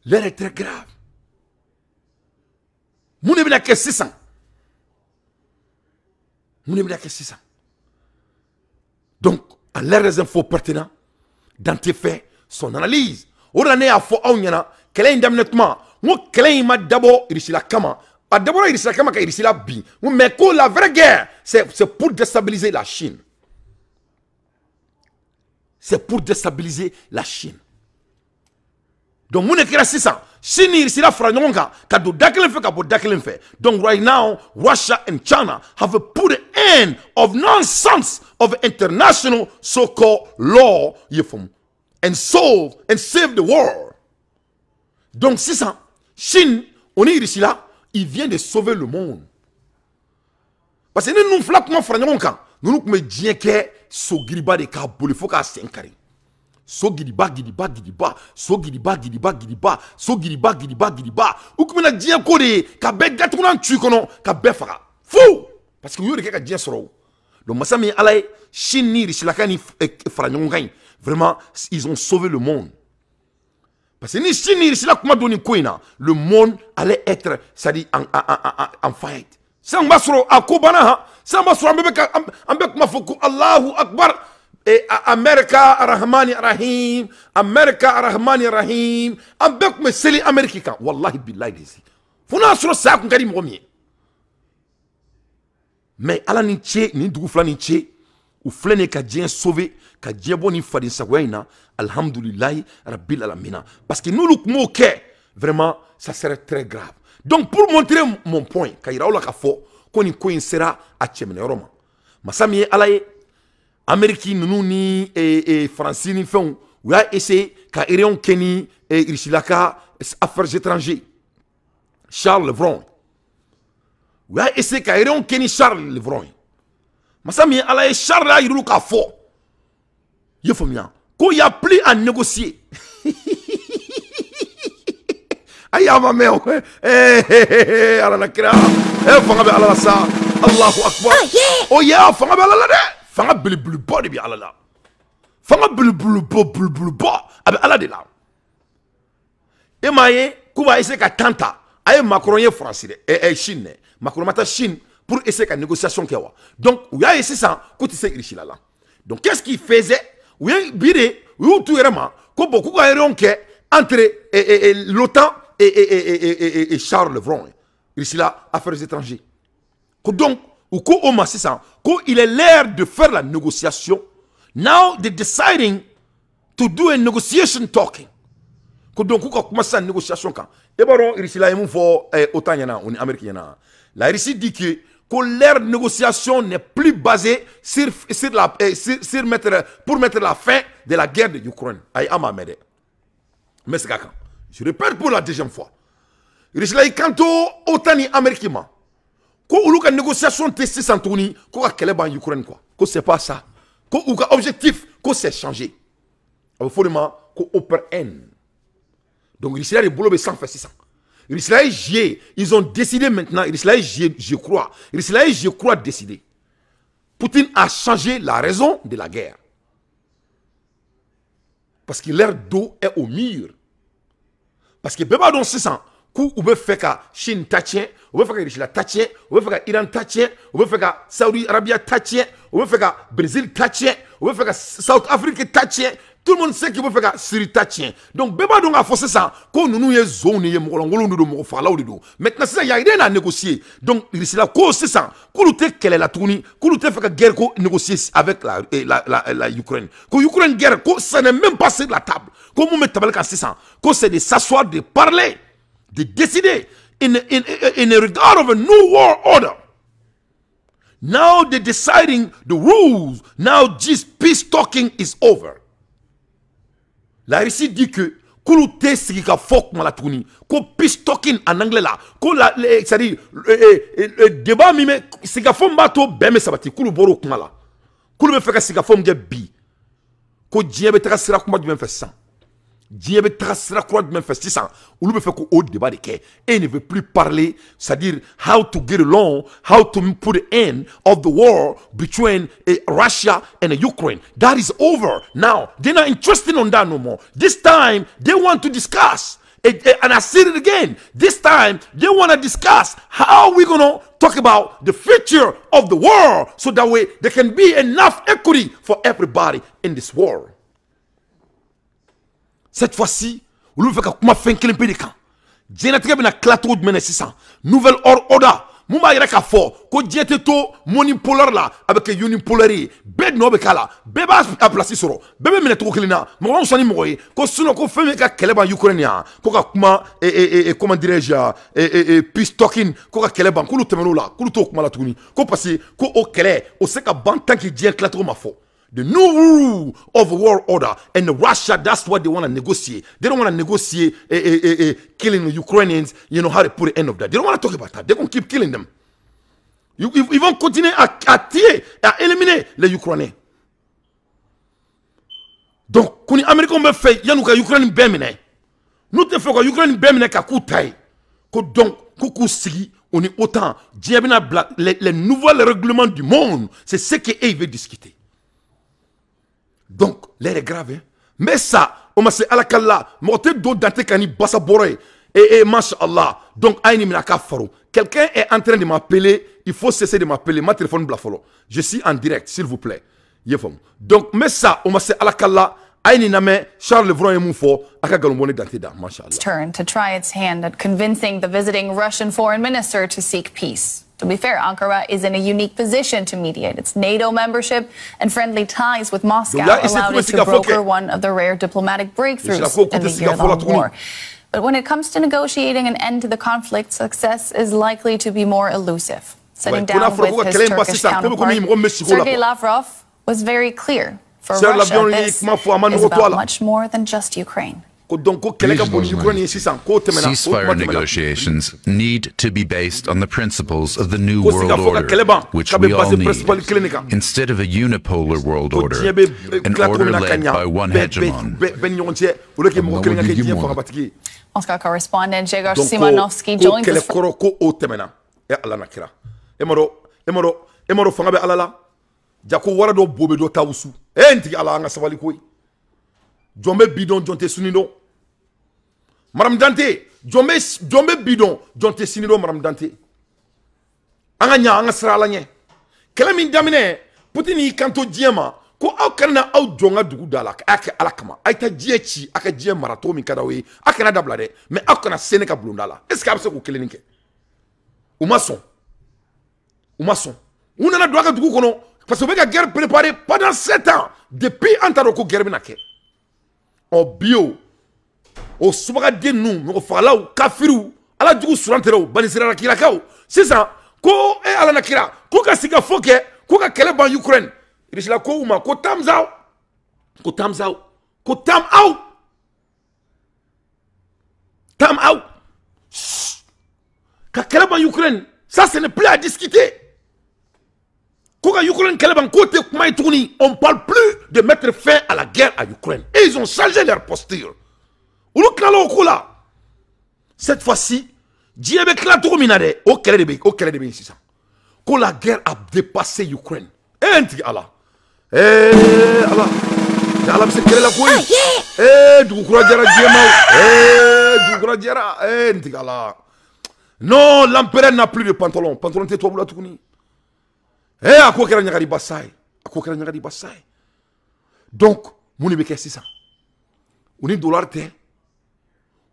[SPEAKER 1] L'air est très grave. Mounebina que 600. Mounebina que 600. Donc, à l'ère des infos pertinents, dans tes faits, son analyse. Orane a fo aounyana, quel est indemnitement. Moi, quel est ma d'abord, il la kama. A d'abord, il la kama, il la bi. Mais que la vraie guerre, c'est pour déstabiliser la Chine. C'est pour déstabiliser la Chine. Donc, mon écrit 600. Chine, il la franyonga, kado dakelen fe, kabo dakelen fe. Donc, right now, Russia and China have put an end of nonsense of international so-called law, and save the world. Donc, 600. Chine, on est ici là, il vient de sauver le monde. Parce que nous flaquement franyonga, nous nous me disons que so giriba de kabole, faut qu'à 5 carrés. So gidiba so gidiba ou comme na dien ko de ka be gatuna ntu kono ka be fara fou parce que yo de ka dien soro donc masami alay Chine risilakani franyongai vraiment ils ont sauvé le monde parce que ni Chine risila kuma doni koina le monde allait être ça dit en fight samba soro akobana ha samba soro ambe kuma foku Allahu akbar. Et America Rahmani Rahim, America Rahmani Rahim, ambek me seli America, wallahi billahi desi. Funa sura sa kun kadi momi. Mais ala ni tche ni dugu fla ni tche, ou flene ka dien sauvé, ka dien boni fadin sawaina, alhamdulillah rabbil alamina. Parce que nous look mo ke, vraiment ça serait très grave. Donc pour montrer mon point, kaira ola ka fo, koni koin sera a chemene roma. Masami alaye Amérique nous ni France ni font ou a essayé ka irion Kenny et Irishilaka affaires étrangères Charles Levron ou a essayé ka irion Kenny Charles Levron masami ala Charles la yiru ka fo yefomia ko y a plus à négocier aya ma me ala la kira fanga be ala sa Allahu akbar oh ya fanga be ala la de fanga bleu bo de bi ala la fanga bleu bo abe ala de la e maye kuba essayer ka tanta ay Macron ye français Chine Macron mata Chine pour essayer ka négociation kewa donc ou ya essayer ça ko ti se irishi la donc qu'est-ce qu'il faisait ou ya bire ou tout vraiment ko beaucoup ka ronke entre l'OTAN et Charles Levron irishi la affaires étrangères ko donc ou ko o ma ça ko il est l'heure de faire la négociation. Now they're deciding to do a negotiation talking. Ko donc ko commence la négociation quand e baron Russie la yemu fo autant yana on américain yana la Russie dit que leur négociation n'est plus basée sur mettre la fin de la guerre de l'Ukraine. Ay ama mede. Mais c'est quand je répète pour la deuxième fois. Russie la kanto autant ni américain ko ulu ka négociation te 600 tourni ko ka kele ban Ukraine quoi ko c'est pas ça ko ou ka objectif ko c'est changer absolument ko open end donc Israël est boulot sans faire 600 Israël ils ont décidé maintenant Israël je crois décidé Poutine a changé la raison de la guerre Parce que l'air d'eau est au mur. Parce que beba don sisan ku ube feka Chine tachien, ube feka Russie tachien, ube feka Iran tachien, ube feka Saudi Arabia tachien, ube feka Brésil tachien, ube feka South Afrique tachien. Tout le monde sait qu'il veut faire Syrie tachien. Donc beba don a forcé ça ko nunu ye zone ye mongolongolo ndo mo fala ou do. Maintenant ça y a rien à négocier. Donc c'est là ko c'est ça. Ko lutte quelle est la tournie, ko lutte faire guerre ko négocier avec la Ukraine. Ko Ukraine guerre ko ça n'est même pas sur la table. Ko mo mettre tabal c'est ça. Ko c'est de s'asseoir, de parler, de décider in a regard of a new world order. Now they're deciding the rules. Now this peace talking is over. La Russie dit que Koulouté Sigika Fok Malatouni, ko peace talking en anglais là, c'est-à-dire le débat mime Sigika Fom Bato Beme Sabati, Koulou Boro Kumala, Koulou me fait que Sigika Fom Bi, ko Djebe Trasira Kuma du même fait 100. Djebe Trasira Kuma du même fait 600, ou me fait qu'au haut débat de Ké, et ne veut plus parler, c'est-à-dire how to get along, how to put an end of the war between Russia and Ukraine. That is over. Now, they're not interested on that no more. This time, they want to discuss. And I said it again. This time, they want to discuss how we're going to talk about the future of the world so that way there can be enough equity for everybody in this world. Cette fois-ci, vous faites comme un fin de camp. Génétique bina clato de 600. Nouvelle order. Mumba yera ka fo ko diete to monipolaire là avec unipolaire. Bed no be kala. Beba a place soro. Bebe mine to kelina. Mo on soni moye ko suno ko feme ka keleba Ukrainien. Ko ka kuma comment dirais-je peace talking ko ka keleba ko lu temelo la. Ko lu to kuma la tuni. Ko passer ko o kele o se ka ban tant que die clato ma fo. The new rule of world order and Russia, that's what they want to negotiate. They don't want to negotiate killing the Ukrainians, you know, how to put an end of that. They don't want to talk about that. They're going to keep killing them. Ils vont continuer à tuer, à éliminer les Ukrainiens. Donc, quand les Américains me font, il y a nous Ukraine bemine. Nous te faisons Ukraine bemine ka koutaï. Donc, coucou sigi, on est autant. Les nouveaux règlements du monde, c'est ce qu'ils veulent discuter. Donc, l'air est grave. Hein? Mais ça, on m'a dit, Alakalla, moté do dante kani basa boré. Et mashallah. Donc, aïni minaka faro. Quelqu'un est en train de m'appeler. Il faut cesser de m'appeler. Ma téléphone blafolo. Je suis en direct, s'il vous plaît. Donc, mais ça, on m'a dit, Alakalla, aïni name, Charles Levron et Moufo, akagalomone dante da, mashallah.
[SPEAKER 7] Turn to try its hand at convincing the visiting Russian foreign minister to seek peace. To be fair, Ankara is in a unique position to mediate. Its NATO membership and friendly ties with Moscow allowed it to broker one of the rare diplomatic breakthroughs in the year-long war. But when it comes to negotiating an end to the conflict, success is likely to be more elusive. Sitting down with his Turkish counterpart, Sergei Lavrov was very clear. For Russia, this is about much more than just Ukraine.
[SPEAKER 8] Ceasefire negotiations need to be based on the principles of the New World Order, which we all need, instead of a unipolar world order, an order led by one hegemon.
[SPEAKER 7] Moscow correspondent Yegor Simonovsky joins us.
[SPEAKER 1] Jombe bidon jonte sunido. Madame Dante, jombe bidon jonte sunido Madame Dante. Anga anga srala nye. Kela min damine, putini kanto diema, ko au kana au jonga dugu dala, ake alakama. Aita diechi, aka die marato min kadawe, aka na dablade, mais au kana sene ka blundala. Est-ce que abse ko kelenike? Umason. Unana doaka dugu kono, parce que la guerre préparée pendant 7 ans, depuis Antaroko guerre binake. O bio o subaga denu no falaw kafiru ala jugu surantero banisira rakirakaw sisa ko ala nakira ko ka siga foke ko ka kele ban Ukraine irishla ko uma ko thumbs out ka kele ban Ukraine ça ce n'est plus à discuter. On ne parle plus de mettre fin à la guerre à Ukraine. Et ils ont changé leur posture. Cette fois-ci, la guerre a dépassé l'Ukraine. Allah. Alam se kɛlɛ la koyi. Dugukura jara diɲɛma. Dugukura jara. Ntigala. Non, l'empereur n'a plus de pantalon. Pantalon tɛ tubabu la tuguni. A ko kɛra ɲagari basa ye. A ko kɛra ɲagari basa ye. Donc, mun de bɛ kɛ sisan? U ni dollar tɛ.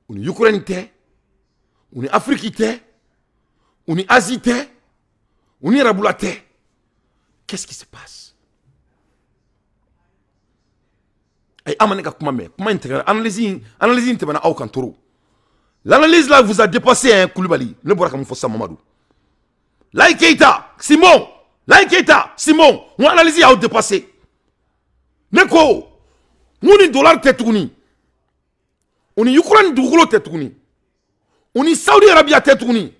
[SPEAKER 1] U ni Ukraine tɛ. U ni Afrique tɛ. U ni Asie tɛ. U ni Arabula tɛ. Qu'est-ce qui se passe? Amane ka kuma mɛ. Kuma intégral. Analyse tɛmɛna aw kan trop. L'analyse là vous a dépassé, hein, Koulibaly. Ne bɔra ka mun fɔ sa Mamadou. Laye Keita, Simon. Laye Keita, Simon. Mon analyse y'aw dépassé. Ne ko, mun ni dollar tɛ tuguni. U ni Ukraine dugukolo tɛ tuguni. U ni Saudi Arabia tɛ tuguni.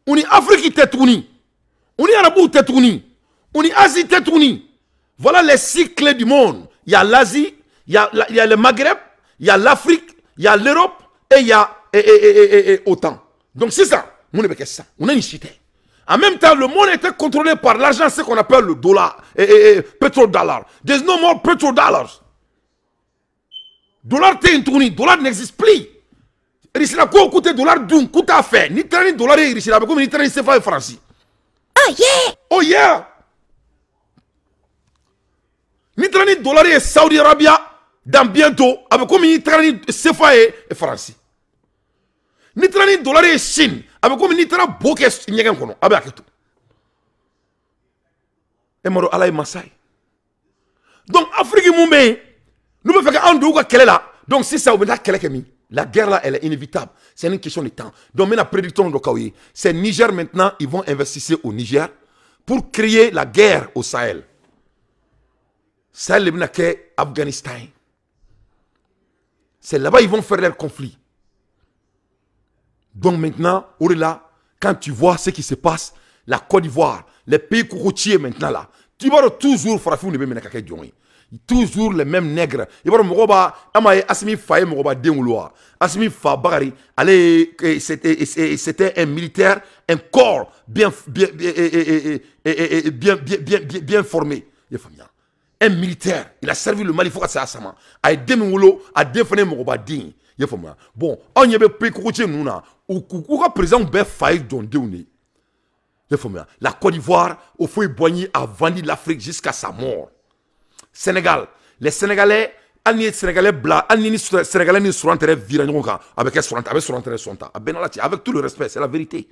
[SPEAKER 1] U ni Afrique tɛ tuguni. U ni Arabu tɛ tuguni. U ni Asie tɛ tuguni. Voilà les six clés du monde. Il y a l'Asie, il y a le Maghreb, il y a l'Afrique, il y a l'Europe et il y a OTAN. Donc c'est ça. On est ça. On a une chute. En même temps, le monde était contrôlé par l'argent, ce qu'on appelle le dollar, pétrodollar. There's no more petrodollars. Dollar t'es une tournée, dollar n'existe plus. Rissi la quoi coûte dollar d'un coûte à faire. Ni train dollar et rissi la comme ni train CFA et francs. Ah yeah. Oh yeah. Ni train dollar et Saudi Arabia dans bientôt avec comme ni train CFA et francs. Ni train dollar et Chine avec comme ni train boké nyegen kono avec aketo. Et moro ala Masai. Donc Afrique mumbe nous pouvons faire un douga quelle est là. Donc si ça oublie quelle est mi. La guerre là elle est inévitable. C'est une question de temps. Donc maintenant prédiction de Kawi, c'est Niger maintenant ils vont investir au Niger pour créer la guerre au Sahel. Sahel le ke Afghanistan. C'est là-bas ils vont faire leur conflit. Donc maintenant, au-delà, quand tu vois ce qui se passe, la Côte d'Ivoire, les pays côtiers maintenant là, tu vois toujours Farafou ne peut pas toujours les mêmes nègres. Il va Mogoba, Amaye Asimi Faye Mogoba Dengouloa, Asimi Fa Bagari, c'était un militaire, un corps bien formé. Un militaire, il a servi le Mali, il faut que ça soit ça. A aidé Moulo à défendre Mogoba Ding. Bon, on y avait pays côtiers nous là. Ou président ben failli donner la Côte d'Ivoire au feu boigny a vendu l'Afrique jusqu'à sa mort. Sénégal, les Sénégalais, les Sénégalais blancs, les Sénégalais ne sont pas virés avec tout le respect, c'est la vérité.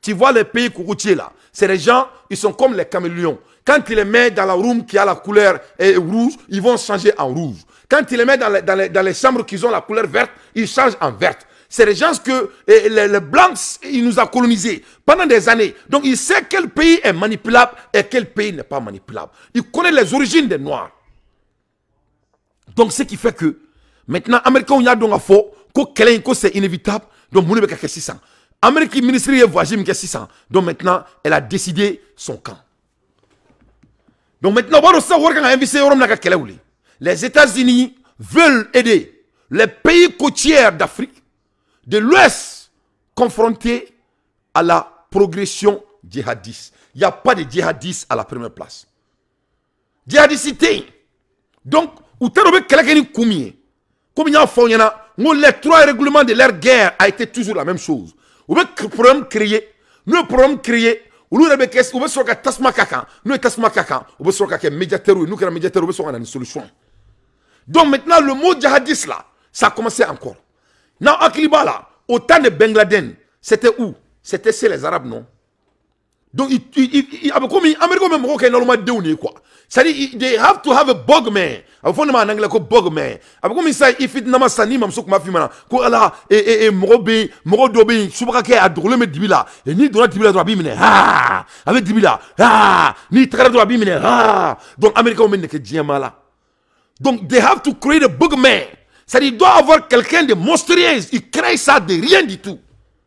[SPEAKER 1] Tu vois les pays côtiers là, c'est des gens, ils sont comme les caméléons. Quand tu les mets dans la room qui a la couleur rouge, ils vont changer en rouge. Quand tu les mets dans les chambres qui ont la couleur verte, ils changent en verte. C'est des gens que les blancs, ils nous ont colonisés pendant des années. Donc il sait quel pays est manipulable et quel pays n'est pas manipulable. Il connaît les origines des Noirs. Donc ce qui fait que maintenant, Américains, on y a donc à faux, que c'est inévitable. Donc mon Québec a 600. Amérique ministre est voisin qui a 600. Donc maintenant, elle a décidé son camp. Donc maintenant, les États-Unis veulent aider les pays côtiers d'Afrique de l'Ouest confrontés à la progression djihadiste. Il n'y a pas de djihadistes à la première place. Djihadicité. Donc, vous avez comme il y a les trois règlements de leur guerre a été toujours la même chose. Vous avez un problème créé. Nous, problème créé. Vous avez un tasma kaka. Nous, tasma kaka. Vous avez un médiateur. Nous, un médiateur. Vous avez une solution. Donc maintenant, le mot djihadiste là, ça a commencé encore. Dans Akliba là, au temps de Bangladesh, c'était où? C'était chez les Arabes, non? Donc, ils avaient comme Américains même qui normalement déunis quoi. C'est-à-dire, they have to have a bugman. Avant de m'en anglais, bugman. Avec comme ça, il fait nama sani mam sok ma fi mana. Ko ala morodobi subaka a drôle mais dibila. Et ni dona dibila droit bimine. Ah, avec dibila. Ah, ni très droit bimine. Ah. Donc Américains même que diama là. Donc they have to create a bugman. C'est-à-dire, il doit avoir quelqu'un de monstrueux. Il crée ça de rien du tout.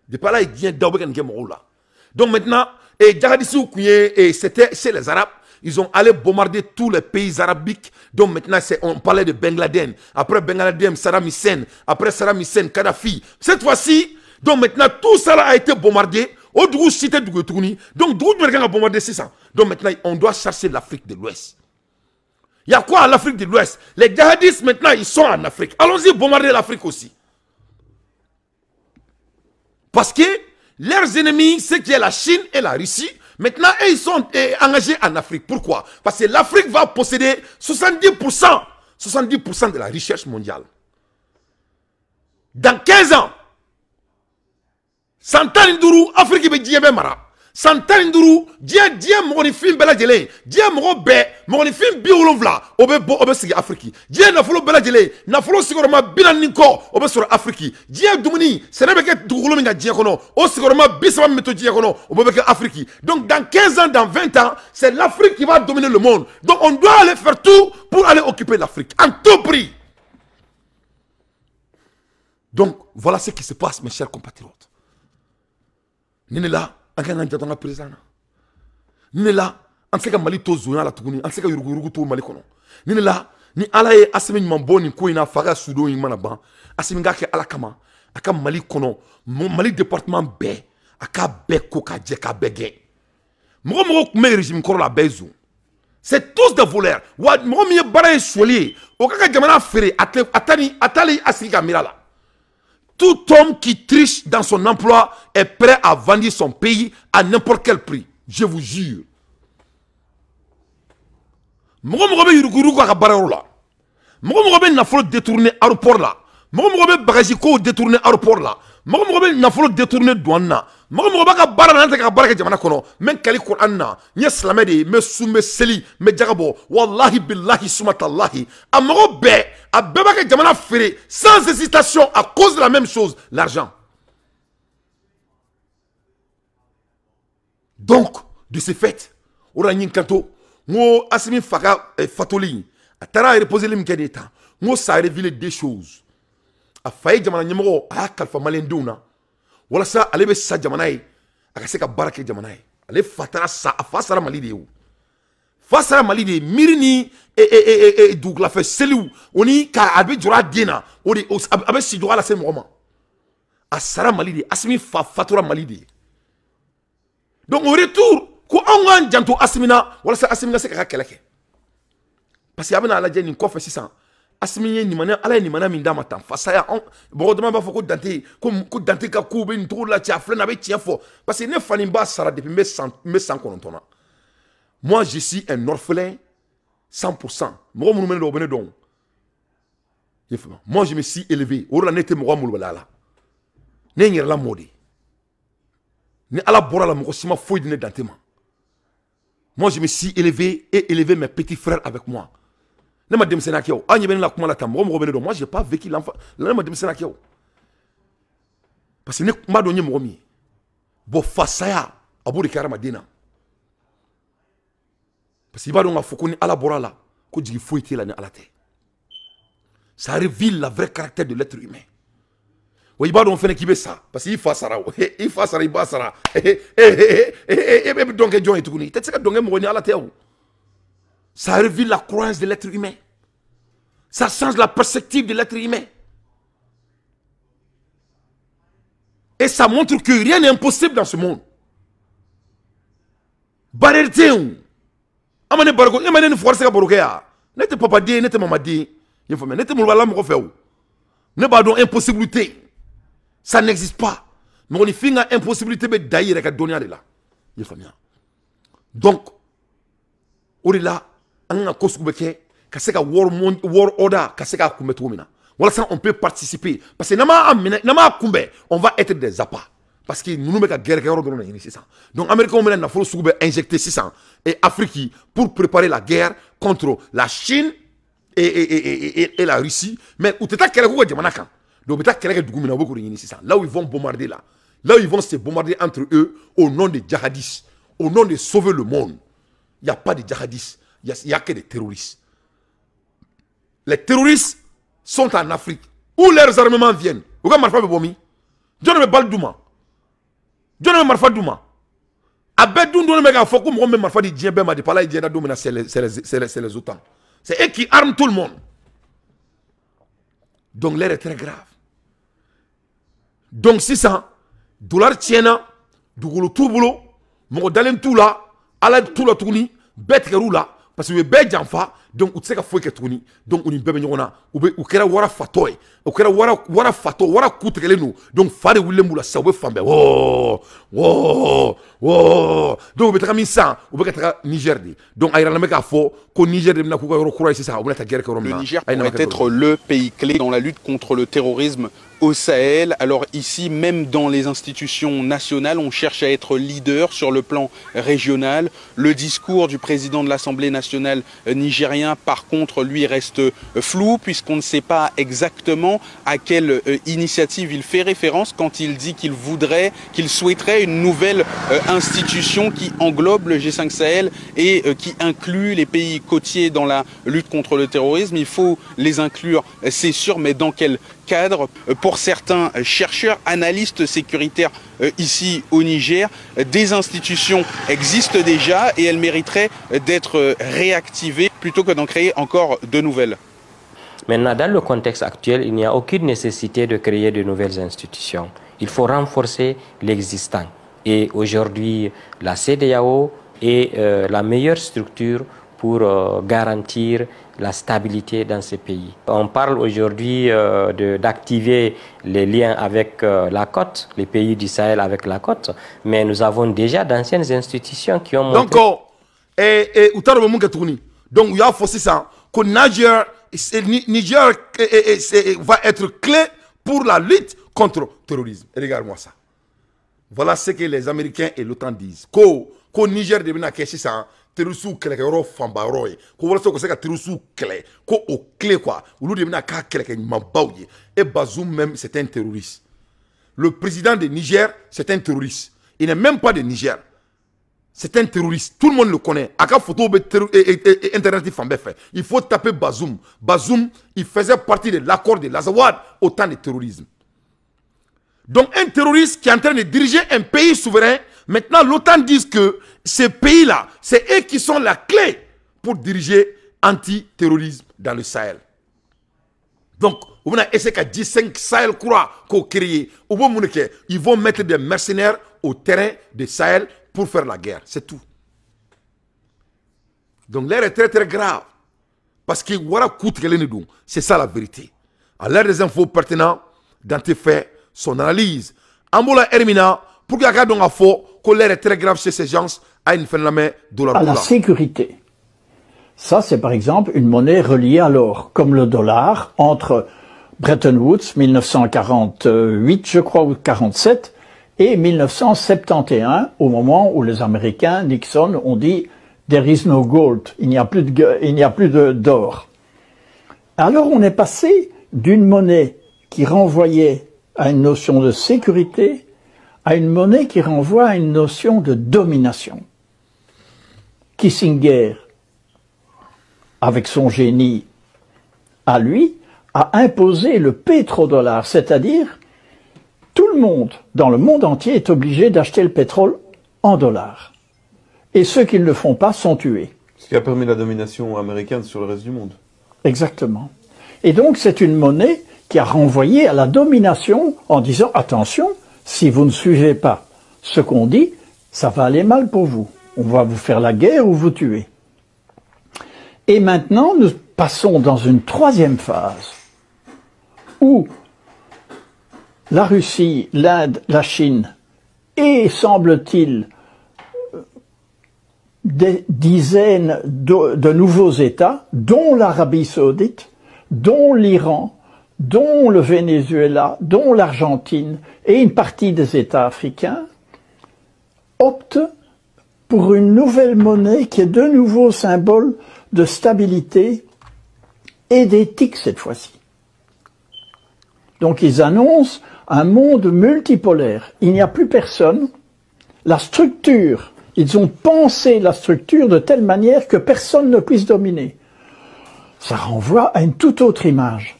[SPEAKER 1] De par là, il vient d'Aubek là. Donc maintenant, c'était chez les Arabes. Ils ont allé bombarder tous les pays arabiques. Donc maintenant, on parlait de Bangladesh. Après Bangladesh, Saddam Hussein. Après Saddam Hussein, Kadhafi. Cette fois-ci, donc maintenant, tout ça a été bombardé Au Dougou, cité Dougou Touni. Donc, Dougou, nous avons bombardé 600. Donc, maintenant, on doit chercher l'Afrique de l'Ouest. Il y a quoi en Afrique de l'Ouest? Les djihadistes, maintenant, ils sont en Afrique. Allons-y bombarder l'Afrique aussi. Parce que leurs ennemis, c'est qui est la Chine et la Russie, maintenant, ils sont engagés en Afrique. Pourquoi? Parce que l'Afrique va posséder 70% de la richesse mondiale. Dans 15 ans, Santani Nduru, Afrique be Djebe Mara. Santani Nduru, Djie Mogonifim Bela Djele, Djie Mogobe, Mogonifim Biolonvla, Obe Sigi Afrique. Djie Nafolo Bela Djele, Nafolo Sigoroma Bilan Ninko, Obe sur Afrique. Djie Dumuni, Senebeke Dugolominga Djiekono, O Sigoroma Bisama Meto Djiekono, Obe Afrique. Donc dans 15 ans, dans 20 ans, c'est l'Afrique qui va dominer le monde. Donc on doit aller faire tout pour aller occuper l'Afrique, en tout prix. Donc voilà ce qui se passe, mes chers compatriotes. Nous sommes là, on est président. Nous sommes là, on sait que Mali tozuna la tuguni, on sait que Yurugu to Mali kono. Nous sommes là, ni ala ye asemi mamboni ko ina faga sudo yin manaba, asemi ngake ala kama, aka Mali kono, Mali département B, aka be ko ka je ka bege. Mo me régime ko la bezu. C'est tous des voleurs. Wa mo mi bara esweli, o kaka jamana fere atali asika mirala. Tout homme qui triche dans son emploi est prêt à vendre son pays à n'importe quel prix. Je vous jure. Mogomogobe yuruguru ka bararo la. Mogomogobe nafolo détourner aéroport la. Mogomogobe bagajiko détourner aéroport la. Mogomogobe nafolo détourner douane na. Mogomogobe ka barana nante ka baraka jamana kono. Men kali Qur'an na. Nye slamede me sume seli me jagabo. Wallahi billahi sumatallahi. Amogobe a bébé jamana fere sans hésitation à cause de la même chose, l'argent. Donc, de ce fait, on a kanto, mo asimi faka fatoli, a tara reposer les mkeneta, mo ça révèle des choses. A failli jamana nyemo a kalfa malenduna. Wala sa alebe sa jamanae, a kaseka barake jamanae. Ale fatara sa a fasara malide. Face à Mali de Mirini et Douglas fait Selou, on y a Abé Dura Dina, on y a Sidora la same moment. À Sarah Malide, Asmi Fatura Malide. Donc au retour, quand on a un janto Asmina, voilà ça Asmina c'est quelqu'un. Parce qu'il y a un une coffre 600. Asmina ni mana, ala ni mana minda matan. Face à un, bon demain va faut dante, comme dante ka koube une tour la tiafle n'avait tien fort. Parce que ne fanimba Sarah depuis mes 100 konontona. Moi, je suis un orphelin 100%. Moi, je me suis élevé. Moi, je me suis élevé et élevé mes petits frères avec moi. Moi, je n'ai pas vécu l'enfant. Parce que je n'ai donné mon ami. Bon, face à Abou de Karamadina. Parce qu'il va donc faut qu'on ait à la borala, qu'on dit qu'il faut être là à la terre. Ça révèle le vrai caractère de l'être humain. Oui, il va donc faire qui ça. Parce qu'il faut ça, il faut ça, il va ça. Donc, John est tout connu. T'es donc à la terre. Ça révèle la croyance de l'être humain. Ça change la perspective de l'être humain. Et ça montre que rien n'est impossible dans ce monde. Barrerté. Amane bargo, amane ne force ka borokea. N'était papa dit, n'était maman dit. N'était mon wala mo fait. Ne ba donc impossibilité. Ça n'existe pas. Mais on y fait une impossibilité be d'ailleurs ka donner là. Donc on est là, on a kosubeke ka se ka war order ka se ka kumeto mina. Voilà ça on peut participer parce que nama kumbe, on va être des appâts. Parce que nous nous mettons guerre c'est ça. Donc Américains ont injecté 600 et Afrique pour préparer la guerre contre la Chine et la Russie. Mais où t'es là où ils vont bombarder là où ils vont se bombarder entre eux au nom des djihadistes, au nom de sauver le monde. Il n'y a pas de djihadistes, il n'y a que des terroristes. Les terroristes sont en Afrique où leurs armements viennent. Vous voyez Marfa Bomi, John me Baldouma. John Marfa Douma. Abedou ne me faut que moi Marfa dit Djembe m'a dit pas là il dit Douma c'est les OTAN. C'est eux qui arment tout le monde. Donc l'air est très grave. Donc $600 tiennent dugukolo t'u bolo mɔgɔ dalen t'u la ala t'u la tuguni bɛɛ tigɛr'u la parce que u ye bɛɛ janfa donc u tɛ se ka foyi kɛ tuguni donc u ni bɛɛ bɛ ɲɔgɔn na u kɛra wara fatɔ ye u kɛra wara fatɔ wara ku tigɛlen don donc fa de wulilen b'u la sisan u bɛ fan bɛɛ donc u bɛ taga min sisan u bɛ ka taga Niger de donc a yirala bɛ k'a fɔ ko Niger de bɛna k'u ka yɔrɔ kura ye sisan u bɛna taa guerre kɛ yɔrɔ min na.
[SPEAKER 9] Le Niger pourrait être le pays clé dans la lutte contre le terrorisme au Sahel. Alors ici, même dans les institutions nationales, on cherche à être leader sur le plan régional. Le discours du président de l'Assemblée nationale nigérien, par contre, lui reste flou puisqu'on ne sait pas exactement à quelle initiative il fait référence quand il dit qu'il souhaiterait une nouvelle institution qui englobe le G5 Sahel et qui inclut les pays côtiers dans la lutte contre le terrorisme. Il faut les inclure, c'est sûr, mais dans quel cadre? Pour certains chercheurs, analystes sécuritaires ici au Niger, des institutions existent déjà et elles mériteraient d'être réactivées plutôt que d'en créer encore de nouvelles.
[SPEAKER 10] Maintenant, dans le contexte actuel, il n'y a aucune nécessité de créer de nouvelles institutions. Il faut renforcer l'existant. Et aujourd'hui, la CEDEAO est la meilleure structure pour garantir la stabilité dans ces pays. On parle aujourd'hui d'activer les liens avec la côte, les pays du Sahel avec la côte, mais nous avons déjà d'anciennes institutions qui ont montré...
[SPEAKER 1] Donc, il y a forcé ça, que Niger va être clé pour la lutte contre le terrorisme. Regarde-moi ça. Voilà ce que les Américains et l'OTAN disent. Que Niger devient caché ça. Terusu kele ke yɔrɔ fanba yɔrɔ ye ko walasa ko se ka terusu kɛlɛ ko o clé quoi olu de bɛna k'a kɛlɛkɛ ɲumanbaw ye et Bazoum même c'est un terroriste. Le président de Niger c'est un terroriste. Il n'est même pas de Niger. C'est un terroriste. Tout le monde le connaît. A ka photo bɛ internet fan bɛɛ fɛ. Il faut taper Bazoum. Bazoum il faisait partie de l'accord de l'Azawad au temps du terrorisme. Donc un terroriste qui est en train de diriger un pays souverain. Maintenant, l'OTAN dit que ces pays-là, c'est eux qui sont la clé pour diriger anti-terrorisme dans le Sahel. Donc, on a essayé qu'à 5 Sahel croient qu'on crée. Ils vont mettre des mercenaires au terrain du Sahel pour faire la guerre. C'est tout. Donc, l'air est très très grave. Parce que c'est ça la vérité. À l'ère des infos pertinentes, Dante fait son analyse. Ambola Hermina, pour qu'il y ait un faux, que l'air est très grave chez ces gens, à une fin de la main dollar.
[SPEAKER 11] À la sécurité. Ça, c'est par exemple une monnaie reliée à l'or, comme le dollar, entre Bretton Woods, 1948, je crois, ou 47, et 1971, au moment où les Américains, Nixon, ont dit « There is no gold », il n'y a plus d'or. Alors on est passé d'une monnaie qui renvoyait à une notion de sécurité à une monnaie qui renvoie à une notion de domination. Kissinger, avec son génie à lui, a imposé le pétrodollar, c'est-à-dire tout le monde, dans le monde entier, est obligé d'acheter le pétrole en dollars. Et ceux qui ne le font pas sont tués.
[SPEAKER 12] Ce qui a permis la domination américaine sur le reste du monde.
[SPEAKER 11] Exactement. Et donc c'est une monnaie qui a renvoyé à la domination en disant « Attention, si vous ne suivez pas ce qu'on dit, ça va aller mal pour vous. On va vous faire la guerre ou vous tuer. » Et maintenant, nous passons dans une troisième phase où la Russie, l'Inde, la Chine et, semble-t-il, des dizaines de nouveaux États, dont l'Arabie Saoudite, dont l'Iran, dont le Venezuela, dont l'Argentine et une partie des États africains, optent pour une nouvelle monnaie qui est de nouveau symbole de stabilité et d'éthique cette fois-ci. Donc ils annoncent un monde multipolaire. Il n'y a plus personne. La structure, ils ont pensé la structure de telle manière que personne ne puisse dominer. Ça renvoie à une toute autre image.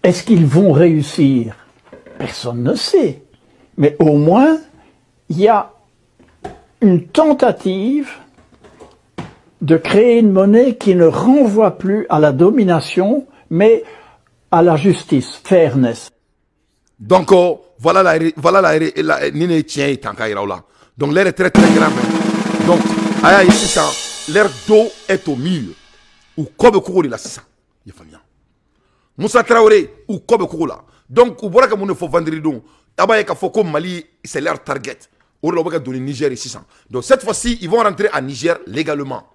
[SPEAKER 11] Est-ce qu'ils vont réussir? Personne ne sait. Mais au moins, il y a une tentative de créer une monnaie qui ne renvoie plus à la domination, mais à la justice, fairness.
[SPEAKER 1] Donc, voilà la Nine tient et Tankaïraola. Donc, l'air est très très grave. Donc, Aya ici, l'air d'eau est au mur. Ou Kobe Kourou la 600. Il faut bien. Moussa Traoré ou Kobe Kourou la. Donc, ou voilà comme on faut vendre donc. D'abord, il faut que Mali, c'est leur target. On va donner Niger et 600. Donc, cette fois-ci, ils vont rentrer à Niger légalement.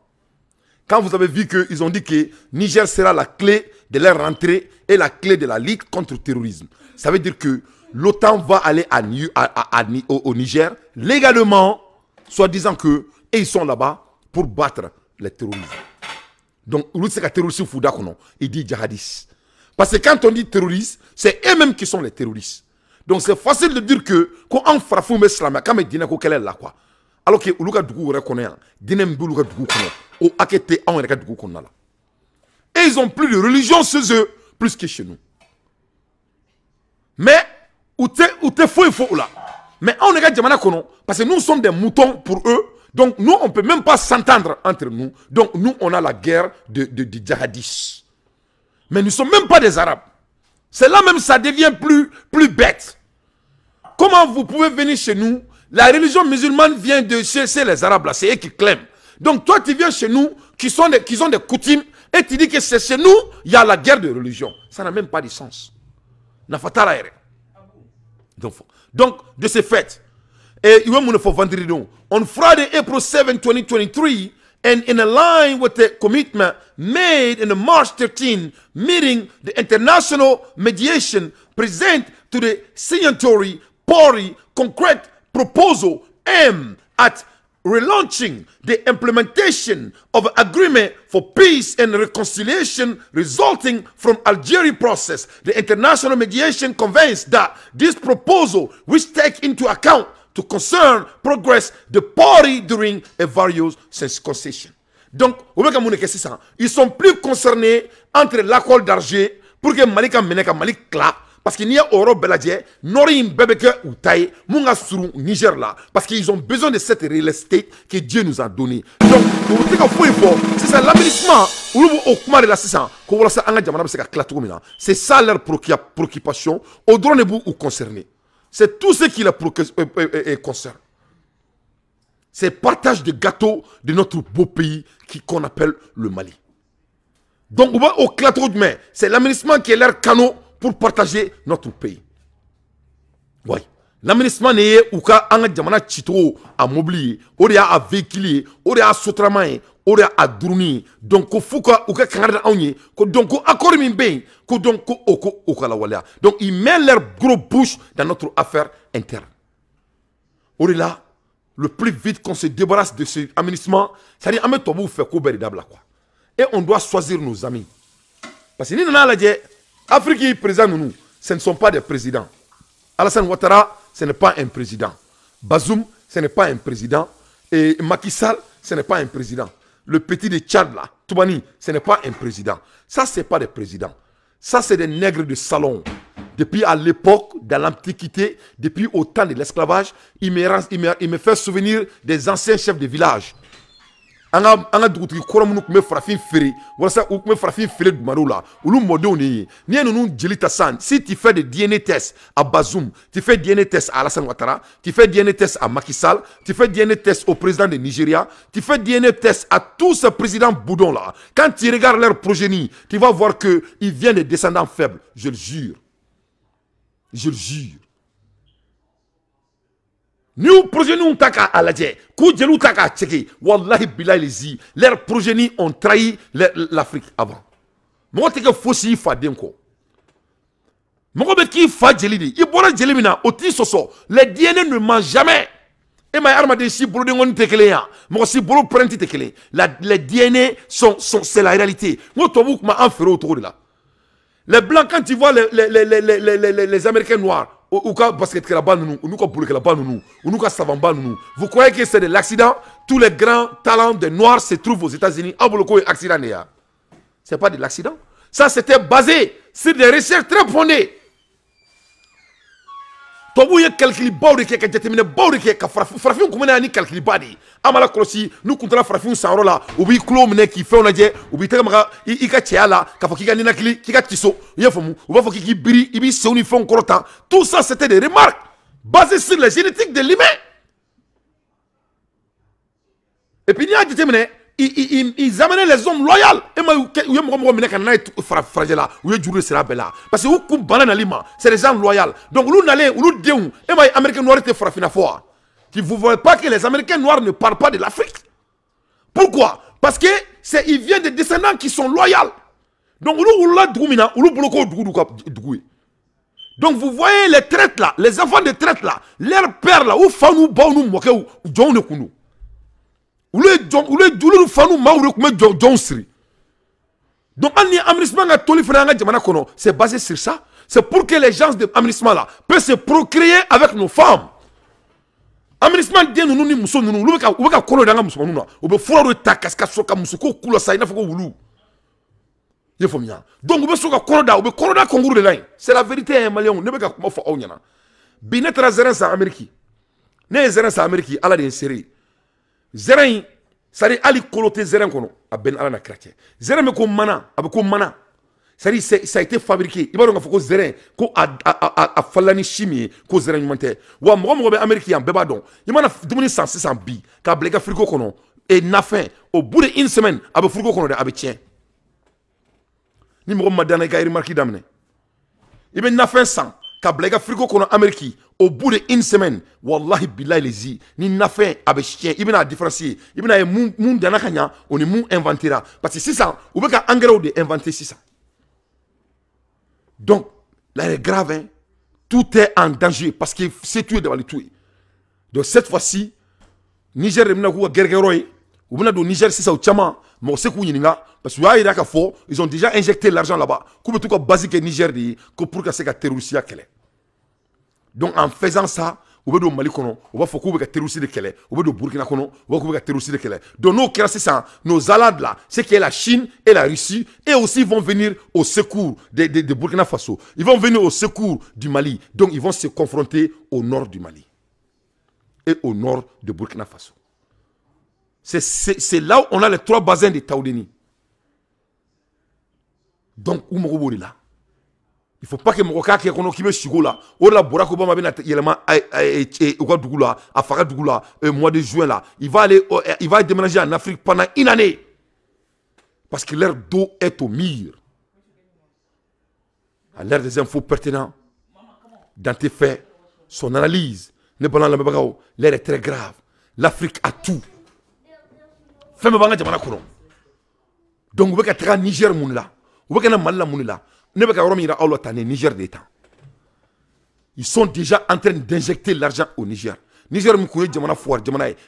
[SPEAKER 1] Quand vous avez vu qu'ils ont dit que Niger sera la clé de leur rentrée et la clé de la lutte contre le terrorisme. Ça veut dire que l'OTAN va aller au Niger légalement, soit disant que ils sont là-bas pour battre les terroristes. Donc, c'est que terroriste Fouda il dit djihadiste. Parce que quand on dit terroriste, c'est eux-mêmes qui sont les terroristes. Donc, c'est facile de dire que quand on frappe un islam, quand on dit qu'il est là, quoi. Alors que Uluka Dougou reconnaît, Dinem Bouluka Dougou connaît, au Akete, on est Dougou connaît là. Et ils ont plus de religion chez eux, plus que chez nous. Mais, où t'es faux, il faut là. Mais on est Djamana Kono, parce que nous sommes des moutons pour eux, donc nous, on ne peut même pas s'entendre entre nous. Donc nous, on a la guerre de djihadistes. Mais nous ne sommes même pas des Arabes. C'est là même, ça devient plus bête. Comment vous pouvez venir chez nous? La religion musulmane vient de chez les Arabes, là, c'est eux qui clament. Donc toi, tu viens chez nous, qui ont des coutumes, et tu dis que c'est chez nous, il y a la guerre de religion. Ça n'a même pas de sens. Donc, de ce fait, on Friday, April 7, 2023, and in line with the commitment made in the March 13 meeting, the international mediation present to the signatory party concrete proposal aimed at relaunching the implementation of an agreement for peace and reconciliation resulting from Algeria process. The international mediation convenes that this proposal, which take into account to concern progress the party during a various concessions. Donc, ils sont plus concernés entre l'accord d'Alger pour que Mali Meneka Mali Kla. Parce qu'il y a Europe Beladje, Norim Bebeke ou Taï, Munga Sourou, Niger là. Parce qu'ils ont besoin de cette real estate que Dieu nous a donné. Donc, c'est ça l'aménagement. C'est ça leur préoccupation. Au drone ou concerné. C'est tout ce qui les concerne. C'est le partage de gâteaux de notre beau pays qu'on appelle le Mali. Donc, au clateau de main, c'est l'aménagement qui est leur canot pour partager notre pays. Oui. L'aménagement n'est pas un diamant chito à mobilier, ou à véhiculer, ou à sotraman, ou à drouni. Donc, il faut que Canada aille, donc accord bien, donc au Kalawala. Donc, ils mettent leur gros bouche dans notre affaire interne. Ou là, le plus vite qu'on se débarrasse de ce aménagement, c'est-à-dire qu'on doit faire quoi. Et on doit choisir nos amis. Parce que nous avons dit, Afrique président, nous, ce ne sont pas des présidents. Alassane Ouattara, ce n'est pas un président. Bazoum, ce n'est pas un président. Et Macky Sall, ce n'est pas un président. Le petit de Tchad, là, Toubani, ce n'est pas un président. Ça, ce n'est pas des présidents. Ça, c'est des nègres de salon. Depuis à l'époque de l'Antiquité, depuis au temps de l'esclavage, il me fait souvenir des anciens chefs de village. Si tu fais des DNA tests à Bazoum, tu fais DNA tests à Alassane Ouattara, tu fais DNA tests à Macky Sall, tu fais DNA tests au président de Nigeria, tu fais DNA tests à tous ces présidents boudons là. Quand tu regardes leur progénie, tu vas voir qu'ils viennent des descendants faibles. Je le jure. Je le jure. Nous, progénies, taka aladje, koudjelou taka tcheki, wallahi bilay lezi, leurs progénies ont trahi l'Afrique avant. Moi, t'es que fossi fadenko. Moi, qui fa jelidi, il boit jelimina, oti soso, les DNA ne mangent jamais. Et ma arme si bolo de ngon tekelea, moi si bolo prenti tekele, les DNA c'est la réalité. Moi, toi, vous m'a enferré autour de là. Les blancs, quand tu vois les Américains noirs, ou quand basket là-bas, ou quand boule là-bas, ou quand savant bas, vous croyez que c'est de l'accident? Tous les grands talents des noirs se trouvent aux États-Unis. Accident, c'est pas de l'accident. Ça, c'était basé sur des recherches très fondées. Tobu ye calcul baw de ke ka jatemine baw de ke ka farafin kumena ni calcul badi amala kolosi nu kuntala farafin sanro la ubi klo mene ki fe onaje ubi tega maka I ka tia la ka foki ka nina kili ki ka tiso ye fomu uba foki ki biri ibi seuni fon korota tout ça c'était des remarques basées sur la génétique de l'humain et puis ni a jatemine ils amenaient les hommes loyaux. Et moi, parce que c'est les gens loyaux. Donc, nous n'allons pas et moi, les Américains noirs étaient frappés. Vous ne voyez pas que les Américains noirs ne parlent pas de l'Afrique. Pourquoi? Parce que ils viennent des descendants qui sont loyaux. Donc, donc, vous voyez les traites là, les enfants de traite là, leurs pères là, où fanou, banou, moké, ou John ne kunu. Donc, c'est basé sur ça. C'est pour que les gens de Amnisman là peuvent se procréer avec nos femmes. Amnisman dit nous ni muso nous nous ka kono danga muso nous ou be furo ta kaska soka muso ko kula sa ina foko wulu. Ye fomia. Donc ou be soka kono da konguru de lain. C'est la vérité hein malien ne be ka kuma fo onyana. Binetra zeren sa Ameriki. Ne zeren sa Ameriki ala de série. Zeren sari ali kolote zeren kono a ben ala na chrétien zeren me ko mana abeko mana sari ça a été fabriqué il va donc faut zeren ko a falani chimie ko zeren monte wa mo be américain be ba don il mana dumuni 600 bi ka blega frigo kono et na fin au bout de une semaine abe frigo kono de abe tien ni mo madana ka remarque damne ibe na fin 100 ka blega frigo kono américain au bout de une semaine, wallahi billahi lezi, ni n'a fait avec chien, il a différencié, il a moun danakanya, on est moun inventera. Parce que c'est ça, on veut qu'un engrais de inventer c'est ça. Donc, là, c'est grave, hein? Tout est en danger parce que c'est tué devant le tuer. Donc, cette fois-ci, Niger, il y a un guerre, ou bien au Niger, c'est ça, au Tchama, mais on sait qu'il y a parce que ils ont déjà injecté l'argent là-bas, comme tout cas basique Niger, pour que c'est un terroriste. Donc en faisant ça, on va au Mali, on va faire que terroriste de Kélé, on va au Burkina, on va faire terroriste de Kélé. Donc nos classes, nos alades là, c'est que la Chine et la Russie, et aussi vont venir au secours de Burkina Faso. Ils vont venir au secours du Mali. Donc ils vont se confronter au nord du Mali et au nord de Burkina Faso. C'est là où on a les 3 bassins de Taoudeni. Donc où on est là. Il ne faut pas que Mokoka qui est chigo là, ou la Barack Obama à Farah Dougoula, mois de juin là, il va déménager en Afrique pendant une année. Parce que l'air d'eau est au mire. À l'air des infos pertinents, dans tes faits, son analyse, l'air est très grave. L'Afrique a tout. Fais-moi banga jamana kono. Donc vous pouvez être Niger moun là, vous pouvez être Mali moun là. Niger d'État. Ils sont déjà en train d'injecter l'argent au Niger. Niger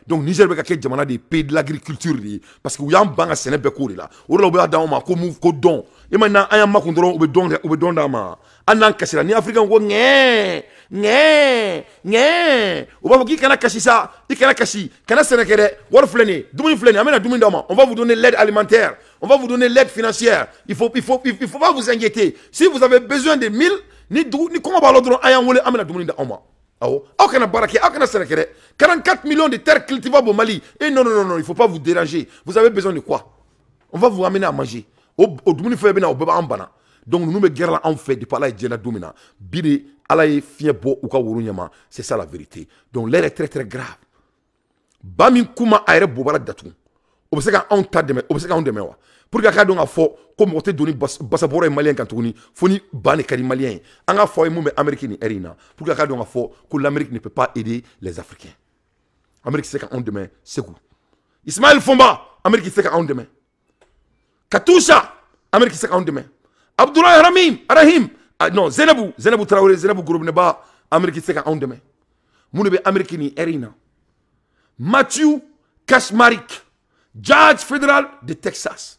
[SPEAKER 1] donc Niger est des pays de l'agriculture parce que vous avez un banc à Sénégal là. Vous avez un comme don. Et maintenant un macondron ou don dama. Anan kasira ni africain ko ngé. Ou va qui kana kasisa, il kana kasi, kana Sénégalais, war flene, dumin flene, amena dumin dama. On va vous donner l'aide alimentaire, on va vous donner l'aide financière. Il faut pas vous inquiéter. Si vous avez besoin de 1000 ni comment va l'autre ayan wole amena dumin dama. Oh, aucun baraki, aucun Sénégalais. 44 millions de terres cultivables au Mali. Et non, il ne faut pas vous déranger. Vous avez besoin de quoi? On va vous amener à manger. Au Doumini Febena, au Beba Ambana. Donc nous me guerre là en fait, de par là et Djena Doumina. Bide, alaye fiebo ou Kawurunyama. C'est ça la vérité. Donc l'air est très très grave. Bamin Kuma aere Bobara Datou. Obseka on ta deme, obseka on deme wa. Pour que donc a fo comme on te donné passeport malien quand on foni ban kari malien anga fo e mumbe américain erina pour que donc a fo que l'Amérique ne peut pas aider les Africains. Amérique c'est quand on demain c'est quoi Ismaël Fomba Amérique c'est quand on demain Katusha Amérique c'est quand on demain Abdoulaye Rahim non Zenabou Traoré Zenabou Gourobneba Amérique c'est quand on demain munbe américain erina Matthew Kashmarik judge fédéral de Texas.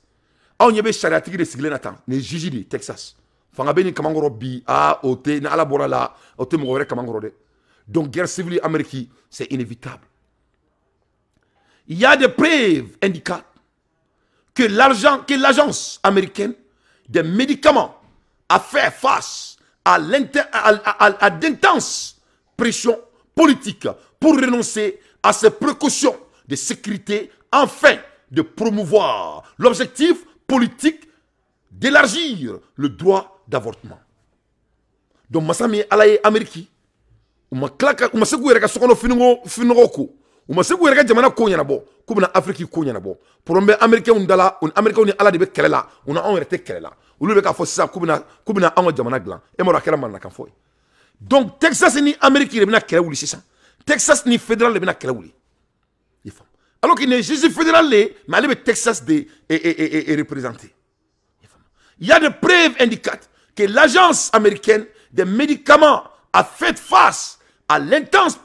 [SPEAKER 1] On y avait chariatique de Siglenatan, les Gigi de Texas. Fangabeni Kamangoro bi a ote na alabora la ote mourir Kamangoro de. Donc guerre civile américaine, c'est inévitable. Il y a des preuves indiquant que l'agence américaine des médicaments a fait face à d'intenses pression politique pour renoncer à ces précautions de sécurité afin de promouvoir l'objectif politique d'élargir le droit d'avortement. Donc, Massami Alaye Amérique, uma se guyere ka sokono fingo ko uma se guyere ka jamana ko nyana bo ko bina Afrique ko nyana bo pour mbe américain undala on américain ni ala de be kelela on a rete kelela ulu be ka fo sa ko bina an jamana glan e mo rakera man na kan fo. Donc Texas ni Amérique le bina kele wuli sisa Texas ni fédéral le bina kele wuli alors qu'il n'est juste fédéral mais ale be Texas de est représenté. Il y a des preuves indiquant que l'agence américaine des médicaments a fait face à l'intense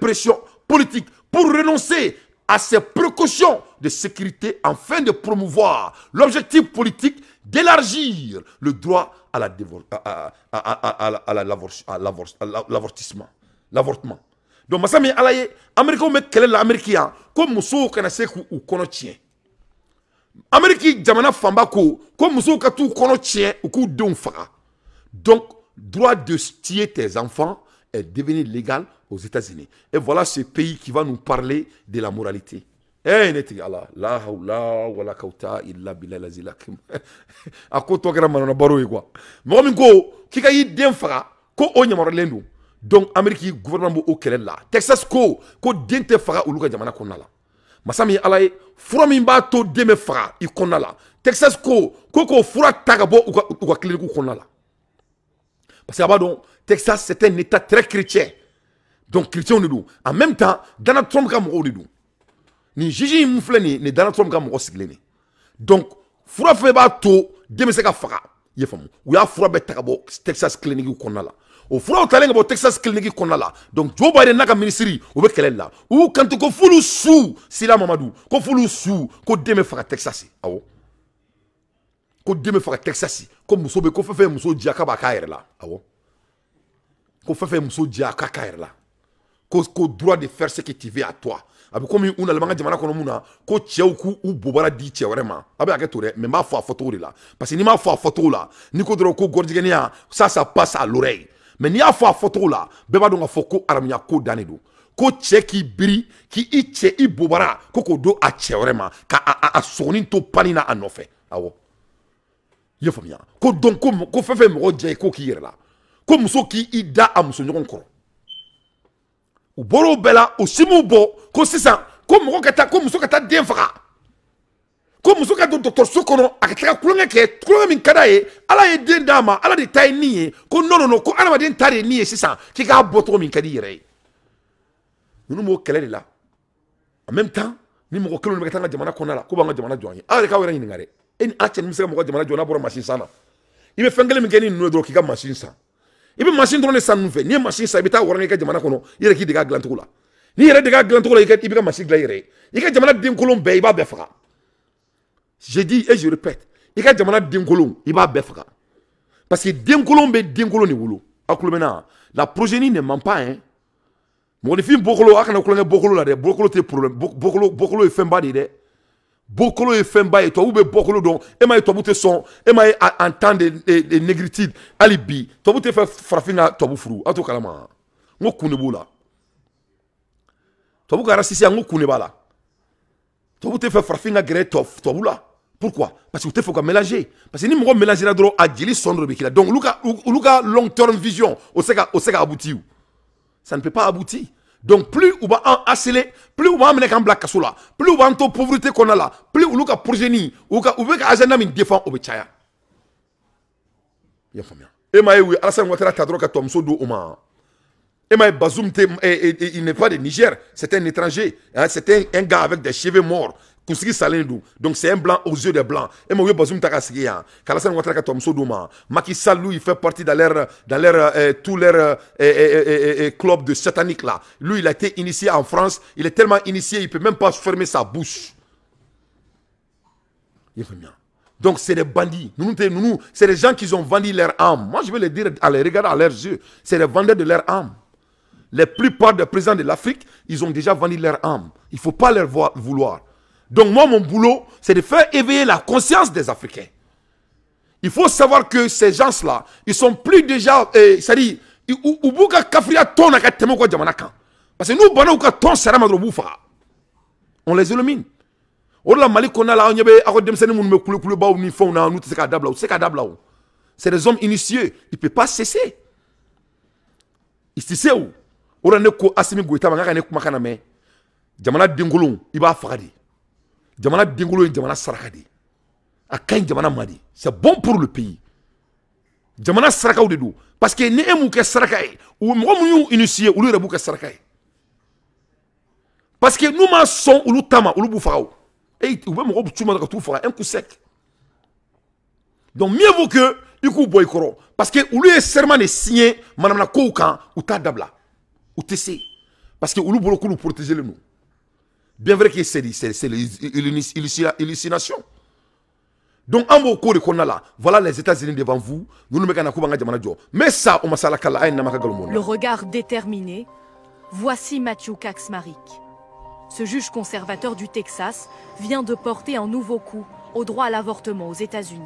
[SPEAKER 1] pression politique pour renoncer à ces précautions de sécurité afin de promouvoir l'objectif politique d'élargir le droit à l'avortement. Donc, Massami Alaye, Américain, mais quel est l'Américain comme Moussou Kanaseku ou Konotien. Américain, Jamana Fambako, comme Moussou Katou Konotien ou Kou Donfara. Donc, droit de tuer tes enfants est devenu légal aux États-Unis. Et voilà ce pays qui va nous parler de la moralité. Eh, neti Allah, la haula wala kauta illa bilal azilakim. Akoto kera manana baro quoi. Mo min ko kika yi den fara ko o nyamaro lendu. Donc Amérique gouvernement au kelela. Texas ko den te fara uluka jamana konala. Masami alaye fura min ba to deme fara i konala. Texas ko fura tagabo ou ka kliniku konala. Parce que Texas, c'est un État très chrétien. Donc, chrétien, on est en même temps, Donald Trump, on est ni Gigi Moufle, ni Donald Trump, on est donc, Fura Feba to, Demeseka Fara, Yefam, ou ya Fura Betabo, Texas Clinic ou Konala. Ou Fura Taleng about Texas Clinic Konala. Donc, Joe Biden n'a qu'à ministry, ou Bekelela. Ou quand tu fulu sous, Sila Mamadou, ko fulu sous, ko Deme Fara Texas. Awo. Ko Deme Fara Texas. Comme Moussobe, ko fait Mousso Diakaba Kair là. Awo. Ko fait Mousso Diaka Kair là. Ko droit de faire ce que tu veux à toi. Abi comme on a le manga jamana kono muna ko tcheuku ou bobara di tche vraiment. Abi aketore mais ma foi photo là. Parce que ni ma foi photo là, ni ko dro ko gordigenia, ça passe à l'oreille. Mais ni a foi photo là, beba donga foko aramia ko danedo. Ko tche ki biri ki itche i bobara ko do a tche vraiment ka a sonin to panina anofe. Awo. Ye famia. Ko donc ko fefe mo dje ko ki yere là. Ko muso ki ida a muso nyon koro. Ou boro bela ou simu bo ko sisa ko mo kata ko muso kata den fara ko muso kata docteur sokono akata kulonga ke kulonga min kada e ala e den dama ala de tay ni ko non ko ala ma den tare ni sisa ki ga boto min kadi yere nous mo kelele la en même temps ni mo ko kelo mi kata jamana konala ko banga jamana joani ala ka wera ni ngare en achen mi se mo jamana joana boro machine sana ibe fengele mi geni no do ki ga machine sana ibe machine drone san nouveau ni machine sa bita woranga ka jamana kono yere ki diga glantuko la ni yere diga glantuko la ibe ka machine gla yere ika jamana din kolon be iba be faka je dis et je répète ika jamana din kolon iba be faka parce que din kolon be din kolon ni wulu akulumena la progénie ne ment pas hein mo ni film bokolo akana kolon bokolo la de bokolo te problème bokolo e femba de Bokolo est femba et toi ou be bokolo donc et ma toi boute son et ma entendre de négritude alibi toi boute faire frafina toi bou fru ato kalama ngo kunebo la toi bou gara sisi ngo kuneba la toi boute faire frafina gré toi bou la pourquoi parce que tu faut mélanger parce que ni mo mélanger la dro a djili sondre be kila donc luka long term vision au seka aboutir ça ne peut pas aboutir. Donc plus on va accélérer, plus on va amener en black kasola, plus on va en pauvreté qu'on a là, plus on va progénie, ou veut agenda min défend au béchaya. Ya famia. Et ma oui, Alassane Ouattara tadro ka tom sodo oma. Et ma Bazoum il n'est pas de Niger, c'est un étranger, hein, c'est un gars avec des cheveux morts. Donc c'est un blanc aux yeux des blancs. Et moi Bazoum Takasiya, Alassane Ouattara ka tom sodo ma. Macky Sall lui il fait partie dans tous leurs clubs de sataniques là. Lui il a été initié en France, il est tellement initié, il peut même pas fermer sa bouche. Donc c'est des bandits. Nous c'est des gens qui ont vendu leur âme. Moi je vais les dire à les regarder à leurs yeux. C'est des vendeurs de leur âme. La plupart des présidents de l'Afrique, ils ont déjà vendu leur âme. Il ne faut pas leur vouloir. Donc moi mon boulot, c'est de faire éveiller la conscience des Africains. Il faut savoir que ces gens-là, ils sont plus déjà, c'est-à-dire, u b'u ka kafiriya tɔn na ka tɛmɛ u ka jamana kan parce que n'u banna u ka tɔn sara ma dɔrɔn u b'u faga on les élimine o de la Mali kɔnɔna la an ɲɛ bɛ aw ka denmisɛnnin minnu bɛ kulebaw ni fɛnw na n'u tɛ se k'a dabila u tɛ se k'a dabila o c'est des hommes initiés ils peuvent pas cesser ils tɛ se o o de la ne ko Asimi Goïta ma n ka ne kumakan na mɛn jamana denkolon i b'a faga de jamana denkolon ye jamana saraka de a ka ɲi jamana ma de c'est bon pour le pays jamana sarakaw de do parce que ni e m'u kɛ saraka ye u mɔgɔ minnu y'u initié olu yɛrɛ b'u kɛ saraka ye parce que n'u ma sɔn olu ta ma olu b'u faga o u bɛ mɔgɔw tu ma ka t'u faga un coup sec donc mieux vaut que i k'u bɔ i kɔrɔ parce que olu ye serment de signé manamana kow kan u t'a dabila u tɛ se parce que olu bolo k'olu protéger le nous bien vrai que c'est l'hallucination. Donc, en beaucoup de là, voilà les États-Unis devant vous. Mais ça, on
[SPEAKER 13] le regard déterminé, voici Matthew Kacsmaryk. Ce juge conservateur du Texas vient de porter un nouveau coup au droit à l'avortement aux États-Unis.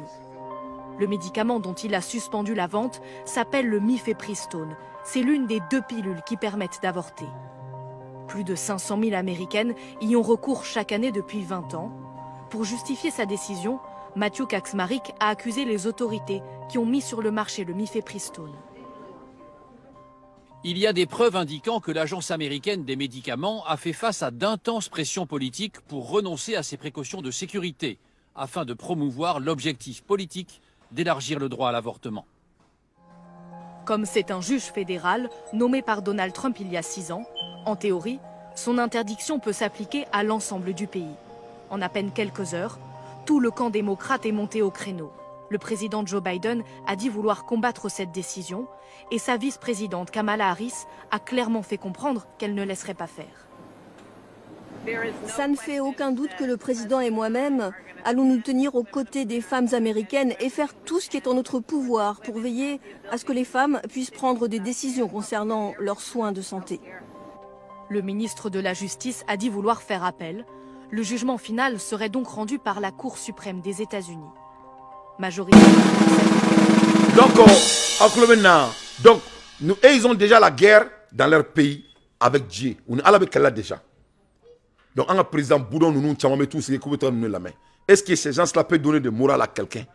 [SPEAKER 13] Le médicament dont il a suspendu la vente s'appelle le mifepristone. C'est l'une des 2 pilules qui permettent d'avorter. Plus de 500 000 Américaines y ont recours chaque année depuis 20 ans. Pour justifier sa décision, Matthew Kacsmaryk a accusé les autorités qui ont mis sur le marché le mifepristone.
[SPEAKER 14] Il y a des preuves indiquant que l'Agence américaine des médicaments a fait face à d'intenses pressions politiques pour renoncer à ses précautions de sécurité, afin de promouvoir l'objectif politique d'élargir le droit à l'avortement.
[SPEAKER 13] Comme c'est un juge fédéral nommé par Donald Trump il y a 6 ans, en théorie, son interdiction peut s'appliquer à l'ensemble du pays. En à peine quelques heures, tout le camp démocrate est monté au créneau. Le président Joe Biden a dit vouloir combattre cette décision et sa vice-présidente Kamala Harris a clairement fait comprendre qu'elle ne laisserait pas faire.
[SPEAKER 15] Ça ne fait aucun doute que le président et moi-même allons nous tenir aux côtés des femmes américaines et faire tout ce qui est en notre pouvoir pour veiller à ce que les femmes puissent prendre des décisions concernant leurs soins de santé.
[SPEAKER 13] Le ministre de la Justice a dit vouloir faire appel. Le jugement final serait donc rendu par la Cour suprême des États-Unis. Majorité.
[SPEAKER 1] Donc, ils ont déjà la guerre dans leur pays avec Dieu. On est à la déjà. Donc, un président Boudon, nous avons tous les coups de la main. Est-ce que ces gens-là peuvent donner de morale à quelqu'un?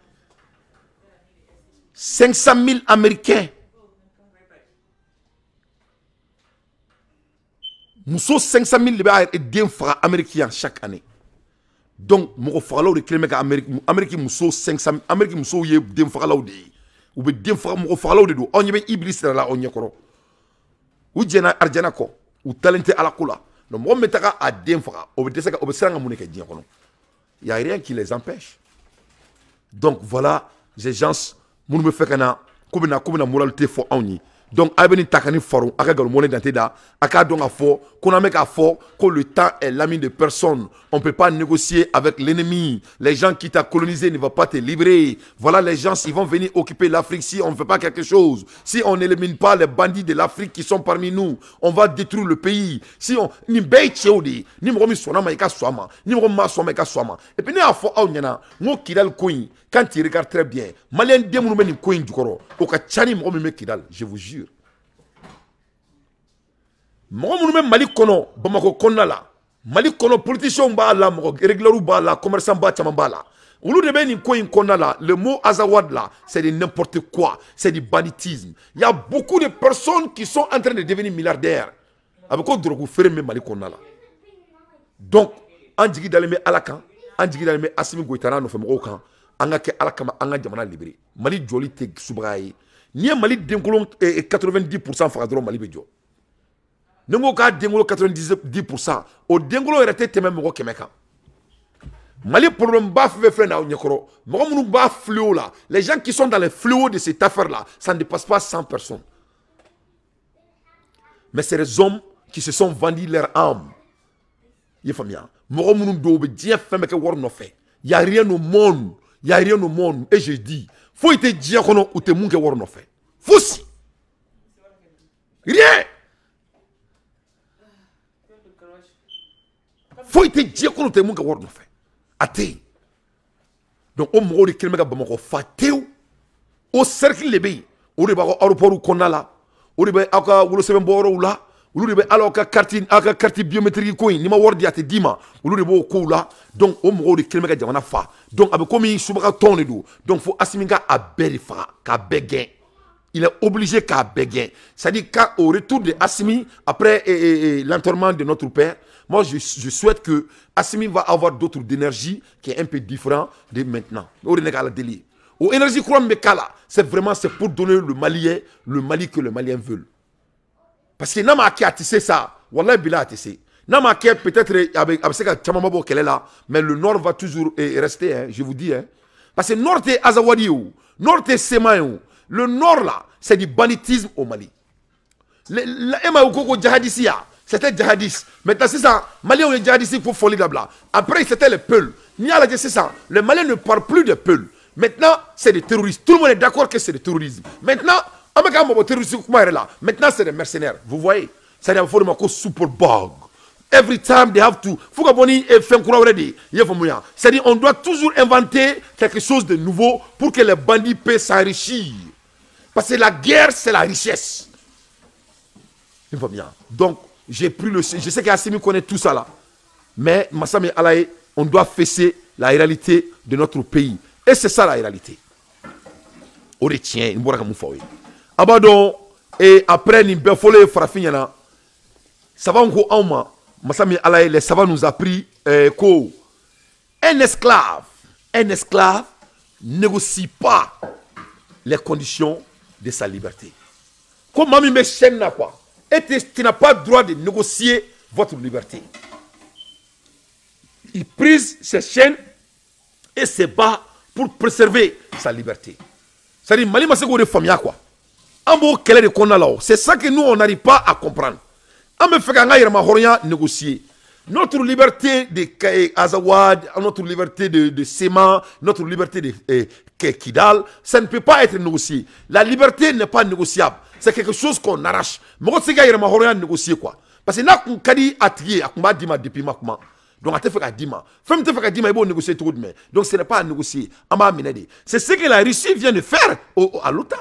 [SPEAKER 1] 500 000 Américains. Nous sommes 500 000 Américains chaque année. Donc, nous avons des Américains. Américains, nous sommes 500 000 Américains. Nous sommes des ou be den fa mo falaw de do on yebe iblis la on yekoro ou jena arjana ko ou talenté ala kula no mo metaka a den fa o be desaka o be sanga mo ne ke kono il y a rien qui les empêche. Donc voilà ces gens mo me fekana ko be na moralité fo awni donc abeni takani faru aka gal mo ne dante da aka donc a fo qu'on a mec à fort que le temps est l'ami de personne. On peut pas négocier avec l'ennemi. Les gens qui t'ont colonisé ne vont pas te libérer. Voilà les gens, ils vont venir occuper l'Afrique si on ne fait pas quelque chose. Si on n'élimine pas les bandits de l'Afrique qui sont parmi nous, on va détruire le pays. Si on ni beicheodi, ni mo mi sona ma ika swama, ni mo ma swama ika swama. Et puis ni a fo aw nyana, ngo kidal coin, quand tu regardes très bien, malien demu no meni coin du koro. O ka chani mo mi kidal, je vous jure. Moi, je suis Mali kono, Bamako konala. Mali kono, politicien ba la, régulateur ba la, commerçant ba chamba la. Oulu de ben ko konala, le mot azawad là, c'est de n'importe quoi, c'est du banditisme. Il y a beaucoup de personnes qui sont en train de devenir milliardaires. Avec quoi drogu ferme Mali konala. Donc, anjigi daleme alaka, anjigi daleme Assimi Goïta no famo kan, anga ke alaka ma anga jamana libéré. Mali joli te subrayi. Ni Mali denkolon 90% fagadro Mali bejo. Nengo ka dengolo 90%. O dengolo erete teme moko kemeka. Mali problème ba fait na nyekoro. Moko munu ba fléau là. Les gens qui sont dans les fléaux de cette affaire là, ça ne dépasse pas 100 personnes. Mais c'est les hommes qui se sont vendus leur âme. Yefamia. Moko munu do be dia fait meke wor no fait. Il y a rien au monde. Il y a rien au monde et je dis, faut être dia kono ou te munke wor no fait. Foussi. Rien. Faut être dit qu'on te montre qu'on fait. Até. Donc on m'a dit qu'il m'a bamako fateu au cercle lebe. Au début aéroport qu'on a là. olu de bɛ aw ka wolosɛbɛnbɔyɔrɔw la olu de bɛ ala ka carte biométrique ko in n'i ma wari di a tɛ d'i ma olu de b'o kow la donc o mɔgɔw de kelen bɛ ka jamana fa donc a bɛ komi subaga tɔn de don donc fo Assimi ka a bɛɛ de faga k'a bɛɛ gɛn il est obligé k'a bɛɛ gɛn c'est-à-dire qu'au retour de Assimi après l'enterrement de notre père moi je souhaite que Assimi va avoir d'autres d'énergie qui est un peu différent de maintenant o de ne ka ala deli o énergie kura min bɛ k'a la c'est pour donner le Mali que le Malien veulent. Parce que n'a ma kɛ a tɛ se sa wallahi bila a tɛ se n'a ma kɛ peut-être a bɛ se ka caman bɔ kɛlɛ la mais le nord va toujours rester hein, je vous dis hein. Parce que nord tɛ Azawadi ye o nord tɛ Sema ye o le nord là c'est du banditisme au Mali e ma ko ko jihadiste ya c'était jihadiste maintenant c'est ça Maliens ye jihadiste pour folie dabila après c'était les Peuls n'i y'a lajɛ sisan les Maliens ne parlent plus de Peuls maintenant c'est des terroristes tout le monde est d'accord que c'est du terrorisme maintenant maintenant c'est des mercenaires vous voyez ça veut dire que super bug every time they have to c'est-à-dire on doit toujours inventer quelque chose de nouveau pour que les bandits puissent s'enrichir parce que la guerre c'est la richesse donc j'ai pris je sais qu'Assimi connaît tout ça là mais Massami Alaye on doit fesser la réalité de notre pays et c'est ça la réalité on retient une bonne Abadon et après ni befole farafina savant ko auma Massami Alaye les savants nous a appris qu'un esclave négocie pas les conditions de sa liberté. Comme Mami me chaîne n'a quoi et tu n'as pas le droit de négocier votre liberté. Il prise ses chaînes et se bat pour préserver sa liberté. C'est-à-dire Mali m'a de famille quoi. C'est ça que nous, on n'arrive pas à comprendre. Négocier. Notre liberté de Azawad, notre liberté de Sema, notre liberté de Kidal, ça ne peut pas être négocié. La liberté n'est pas négociable. C'est quelque chose qu'on arrache. Mais on ne négocier quoi. Parce que là, on a dit depuis ma donc, on a fait Dima. Femme te fait Dima, il faut négocier tout de même. Donc, ce n'est pas à négocier. C'est ce que la Russie vient de faire à l'OTAN.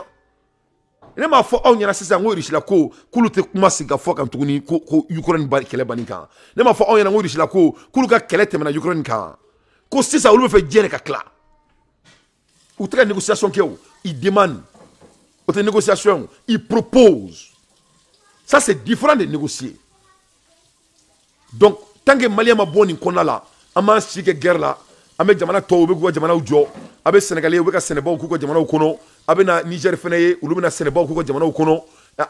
[SPEAKER 1] Ne m'a fɔ anw ɲɛna sisan ko Russie la ko k'olu tɛ kuma sigi ka fɔ kan tuguni ko Ukraine kɛlɛ banni kan ne m'a fɔ anw ɲɛna ko Russie la ko k'olu ka kɛlɛ tɛmɛna Ukraine kan ko sisan olu bɛ fɛ diɲɛ de ka tila u tɛ ka négociation kɛ o ils demandent o tɛ négociation ils proposent ça c'est différent de négocier donc tant que Malien ma bɔ nin kɔnɔna la an m'an si kɛ guerre la an bɛ jamana tɔw u bɛ k'u ka jamanaw jɔ a bɛ Sénégalais u bɛ ka Sénégalais k'u ka jamanaw kɔnɔ a bɛ na Niger fana ye olu bɛ na Sénégal k'u ka jamanaw kɔnɔ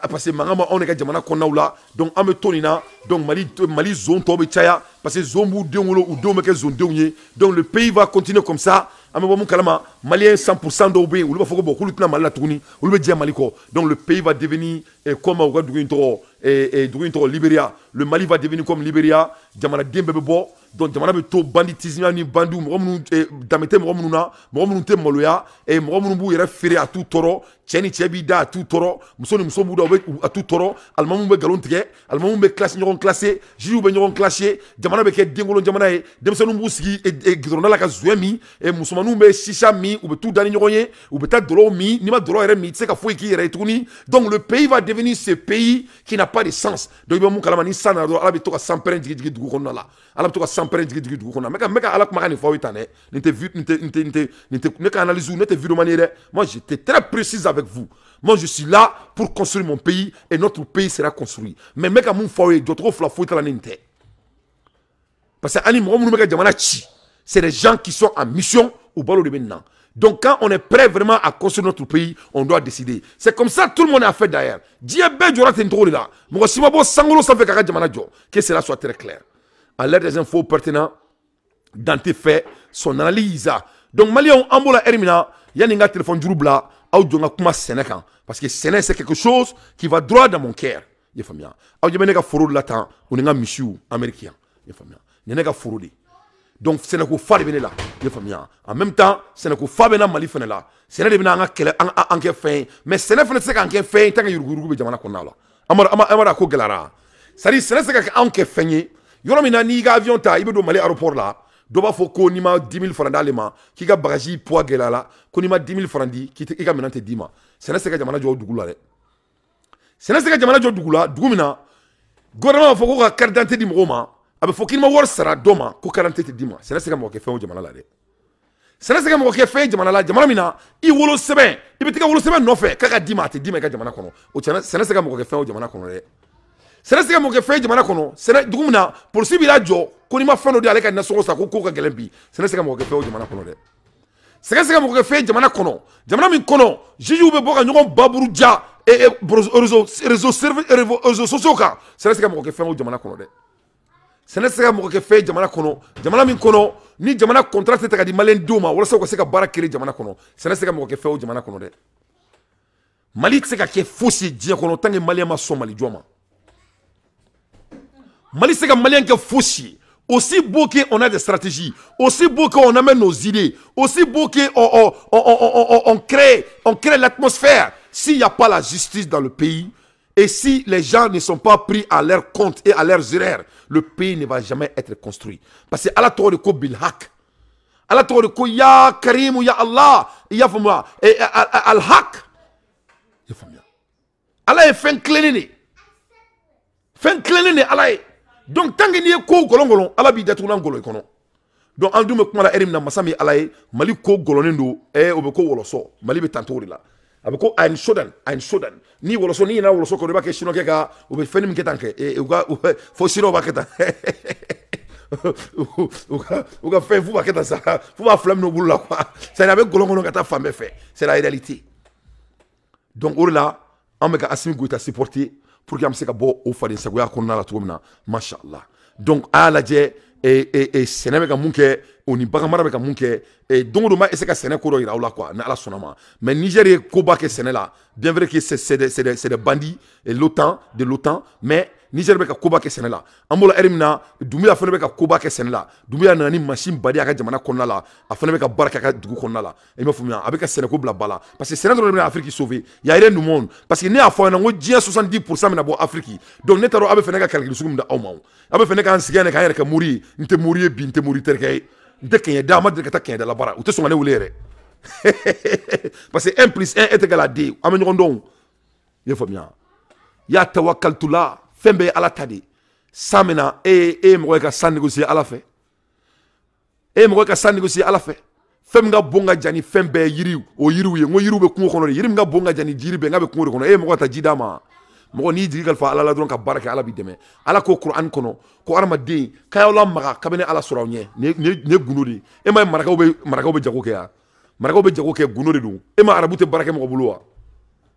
[SPEAKER 1] parce que mankan b'anw de ka jamana kɔnɔnaw la donc an bɛ to nin na donc Mali zone tɔw bɛ caya parce que zone b'u denw wolo u denw bɛ kɛ zone denw ye donc le pays va continuer comme ça an bɛ bɔ mun kalama Maliens 100% dɔw bɛ yen olu b'a fɔ ko bon k'olu tɛna Mali la tuguni olu bɛ diɲɛ Mali kɔ donc le pays va devenir comme u ka dugu in tɔgɔ Libéria le Mali va devenir comme Libéria jamanaden bɛɛ bɛ bɔ donc jamana bɛ to banditisme ni bandiw mɔgɔ minnu danbe tɛ mɔgɔ minnu na mɔgɔ minnu tɛ maloya mɔgɔ minnu b'u yɛrɛ feere a t'u tɔɔrɔ cɛ ni cɛ b'i da a t'u tɔɔrɔ muso ni muso b'u da a t'u tɔɔrɔ alimamuw bɛ nkalon tigɛ alimamuw bɛ ɲɔgɔn classé juges bɛ ɲɔgɔn classé jamana bɛ kɛ denkolon jamana ye denmisɛnninw b'u sigi gidɔrɔnda la ka zoyɛ min musomaninw bɛ sisa min u bɛ t'u da ni ɲɔgɔn ye u bɛ taa dɔlɔw min n'i ma dɔlɔ yɛrɛ min i tɛ se ka foyi k'i yɛrɛ ye tuguni donc le pays va devenir ce pays qui n'a pas de sens donc i bɛ mun kalama ni san nana dɔrɔn ala bɛ to ka sanpɛrɛn jigin dugu kɔnɔna la ala bɛ to ka sanpɛrɛn jigin dugu kɔnɔna la n bɛ ka ala kumakan nin fɔ aw ye tan dɛ ne ka analyse ne tɛ vidéoman ye dɛ moi j'étais très précis avec vous moi je suis là pour construire mon pays et notre pays sera construit mais n bɛ ka mun fɔ aw ye jɔcogo fila foyi t'a la ne nin tɛ parce que ani mɔgɔ minnu bɛ ka jamana ci c'est des gens qui sont en mission u balo de bɛ nin na. Donc quand on est prêt vraiment à construire notre pays, on doit décider. C'est comme ça tout le monde a fait d'ailleurs. Dieu ben jora tentoro là. Mo si mabo sangolo ça fait kaka jamana jo. Que cela soit très clair. À l'aide des infos pertinentes dans tes faits, son analyse. Donc Maliens ambola hermina, yaninga téléphone djourubla, au jonga kuma Sénégal parce que Sénégal c'est quelque chose qui va droit dans mon cœur. Ye famia. Au jemenega foro la temps, on nga michu américain. Ye famia. Nenega foro de. Donc Sénégal fa de bene là ye famia en même temps Sénégal fa bena Mali fene là Sénégal de bena nga kele an ke fin mais Sénégal fene se kan ke fin tant que yurugu be jamana ko na la amara ko gelara sari Sénégal se kan ke fenye yoro mina ni ga avion ta ibe do Mali aéroport là do ba fo ko ni ma 10 000 francs d'allemand ki ga bagaji poids gelala ko ni ma 10 000 francs di ki ga menante dima Sénégal se ka jamana jo dugu la de sena se ka jamana jɔ dugu la dugu min na gouvernement b'a fɔ ko ka carte d'identité di mɔgɔw ma a bɛ fɔ k'i ma wari sara dɔ ma ko carte d'identité tɛ d'i ma sena se ka mɔgɔ kɛ fɛn o jamana la dɛ sena se ka mɔgɔ kɛ fɛn ye jamana la jamana min na i wolo sɛbɛn i bɛ taa wolo sɛbɛn nɔfɛ k'a ka d'i ma a tɛ d'i ma i ka jamana kɔnɔ o sena se ka mɔgɔ kɛ fɛn o jamana kɔnɔ dɛ sena se ka mɔgɔ kɛ fɛn ye jamana kɔnɔ sena dugu min na polisi b'i lajɔ ko n'i ma fɛn dɔ di ale ka nasɔngɔ sa ko ka gɛlɛn bi sena se ka mɔgɔ kɛ fɛn o jamana kɔnɔ dɛ sena se ka mɔgɔ kɛ fɛn ye jamana kɔnɔ jamana min kɔnɔ juges bɛ bɔ ka ɲɔgɔn baburu ja réseaux sociaux kan sena se ka mɔgɔ kɛ fɛn o jamana kɔnɔ dɛ sena se ka mɔgɔ kɛ fɛn ye jamana kɔnɔ jamana min kɔnɔ ni jamana contrat tɛ ta ka di maliyɛn denw ma walasa u ka se ka baara kɛlɛ jamana kɔnɔ sena se ka mɔgɔ kɛ fɛn o jamana kɔnɔ dɛ Mali tɛ se ka kɛ fosi ye diɲɛ kɔnɔ tant que maliyɛn ma sɔn Mali jɔ ma Mali tɛ se ka maliyɛn kɛ fosi ye aussi beau qu'on a des stratégies, aussi beau qu'on amène nos idées, aussi beau qu'on crée l'atmosphère, s'il n'y a pas la justice dans le pays et si les gens ne sont pas pris à leur compte et à leurs erreurs, le pays ne va jamais être construit. Parce que Allah t'a dit ko bil haq, Allah t'a dit ko ya Karim ya Allah, ya fama al haq, ya fama. Allah est fin cléné, Allah est. Donc tant que n'y est ko golongolon ala bi datuna ngolo ikono donc andu me kuma la erim na masami alaye Mali ko golonendo o be ko woloso Mali be tantori la abe ko ein sodan ni woloso ni na woloso ko ba ke shino ke ka o be feni mi ketanke uga fo shino ba keta uga fe fu ba keta sa fu ba flam no bulu la quoi ça na be golongolon kata femme fait c'est la réalité donc orla on me ka Assimi Goïta supporter pour qu'il y ait un fadi sagoya konna la tourna machallah donc à la dje et sénégal ka munke oni bagamara be ka munke et donc do ma ese ka sénégal ko do ira la quoi na ala sonama mais Niger ko ba ke sénégal bien vrai que c'est des bandits et l'OTAN mais Niger be ka ko ba ke sénégal amola erimna Doumbouya fane be ka ko ba ke sénégal Doumbouya nani machine badi aka jamana konna la afane be ka baraka ka dugu konna la e ma fumia avec ka sénégal bla bala parce que sénégal do Afrique sauvé il y a rien du monde parce que né a fo na ngo 70% na bo Afrique donc ne taro abe fane ka calcul sugum da awma abe fane ka nsigane ka yere ka muri nte muri bi nte muri terkay nte kenya da ma de ka kenya da la bara ou te songane wulere parce que 1 + 1 est égal à 2 ame ndon ye fumia ya tawakkaltullah fembe ala tadi samena mo ka san négocier ala fait mo ka san négocier ala fait fem nga bonga jani fembe yiriw o yiriw ye ngo yiriw be kungo kono yirim nga bonga jani jiri be nga be kungo kono mo ta jidama mo ni jiri gal fa ala la don ka baraka ala bi deme ala ko Qur'an kono ko arma de kayawla maga kabene ala surawnye ne gunodi e may marakaw be jago ke ya marakaw be jago ke gunodi du e ma arabu te baraka mo buluwa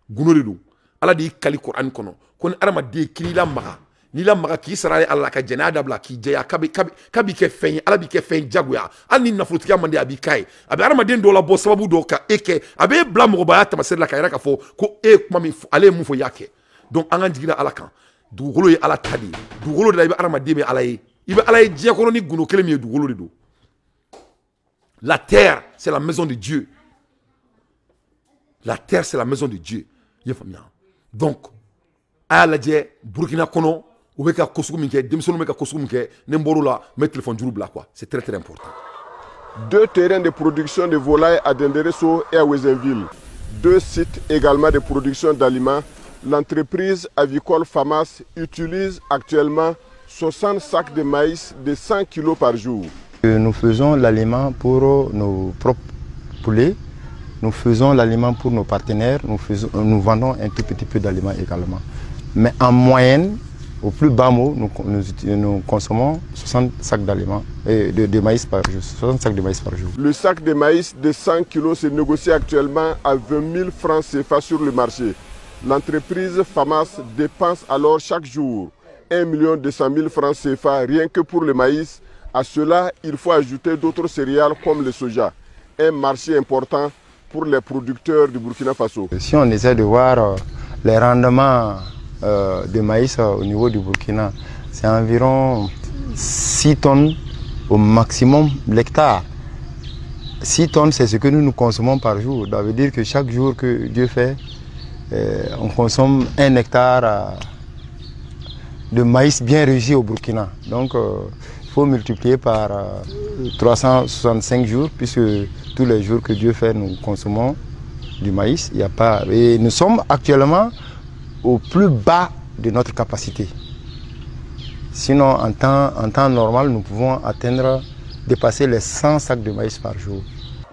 [SPEAKER 1] gunodi du ala di kali Qur'an kono kon arma de kilila maga ni la maga ki sarale alla ka janada bla ki jeya kabi ke fen ala bi ke fen jagoya ani na frutika mande abi kai abi arma de ndo la bo sababu do ka eke abi bla mo ba ta masela ka yara ka fo ko kuma mi ale mu fo yake donc an jigila ala kan dugolo ye ala tadi dugolo de ibe arma de be ala ye ibe ala ye je ko ni guno kele mi dugolo de do la terre c'est la maison de Dieu, la terre c'est la maison de Dieu yefamia donc ala je Burkina kono ou be ka kosugu minke demsonu be ka kosugu minke ne mboro la mettre téléphone juru bla quoi, c'est très important.
[SPEAKER 16] 2 terrains de production de volailles à Denderesso et à Wezenville, 2 sites également de production d'aliments. L'entreprise avicole FAMAS utilise actuellement 60 sacs de maïs de 100 kg par jour.
[SPEAKER 17] Nous faisons l'aliment pour nos propres poulets, nous faisons l'aliment pour nos partenaires, nous vendons un tout petit peu d'aliments également. Mais en moyenne, au plus bas mot, nous consommons 60 sacs d'aliments de maïs par jour. 60 sacs de maïs par jour.
[SPEAKER 16] Le sac de maïs de 100 kg se négocie actuellement à 20 000 francs CFA sur le marché. L'entreprise FAMAS dépense alors chaque jour 1 200 000 francs CFA rien que pour le maïs. À cela, il faut ajouter d'autres céréales comme le soja. Un marché important pour les producteurs du Burkina Faso.
[SPEAKER 17] Si on essaie de voir les rendements de maïs au niveau du Burkina, c'est environ 6 tonnes au maximum l'hectare. 6 tonnes, c'est ce que nous consommons par jour. Ça veut dire que chaque jour que Dieu fait, on consomme 1 hectare de maïs bien réussi au Burkina. Donc, il faut multiplier par 365 jours, puisque tous les jours que Dieu fait, nous consommons du maïs. Il y a pas... Et nous sommes actuellement au plus bas de notre capacité. Sinon, en temps normal, nous pouvons dépasser les 100 sacs de maïs par jour.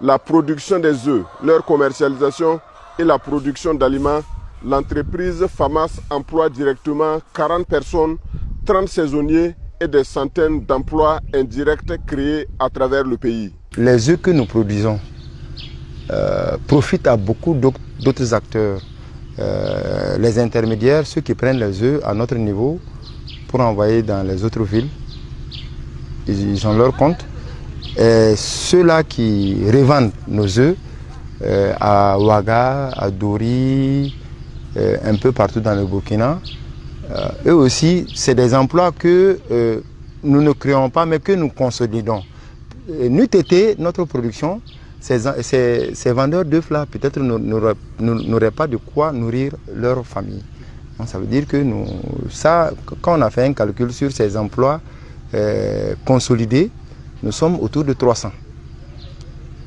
[SPEAKER 16] La production des œufs, leur commercialisation et la production d'aliments, l'entreprise FAMAS emploie directement 40 personnes, 30 saisonniers et des centaines d'emplois indirects créés à travers le pays.
[SPEAKER 17] Les œufs que nous produisons profitent à beaucoup d'autres acteurs. Les intermédiaires, ceux qui prennent les œufs à notre niveau pour envoyer dans les autres villes, ils ont leur compte. Et ceux-là qui revendent nos œufs à Ouaga, à Dori, un peu partout dans le Burkina, eux aussi, c'est des emplois que nous ne créons pas, mais que nous consolidons. N'eût été notre production, ces vendeurs d'œufs-là, peut-être n'auraient pas de quoi nourrir leur famille. Donc, ça veut dire que quand on a fait un calcul sur ces emplois consolidés, nous sommes autour de 300.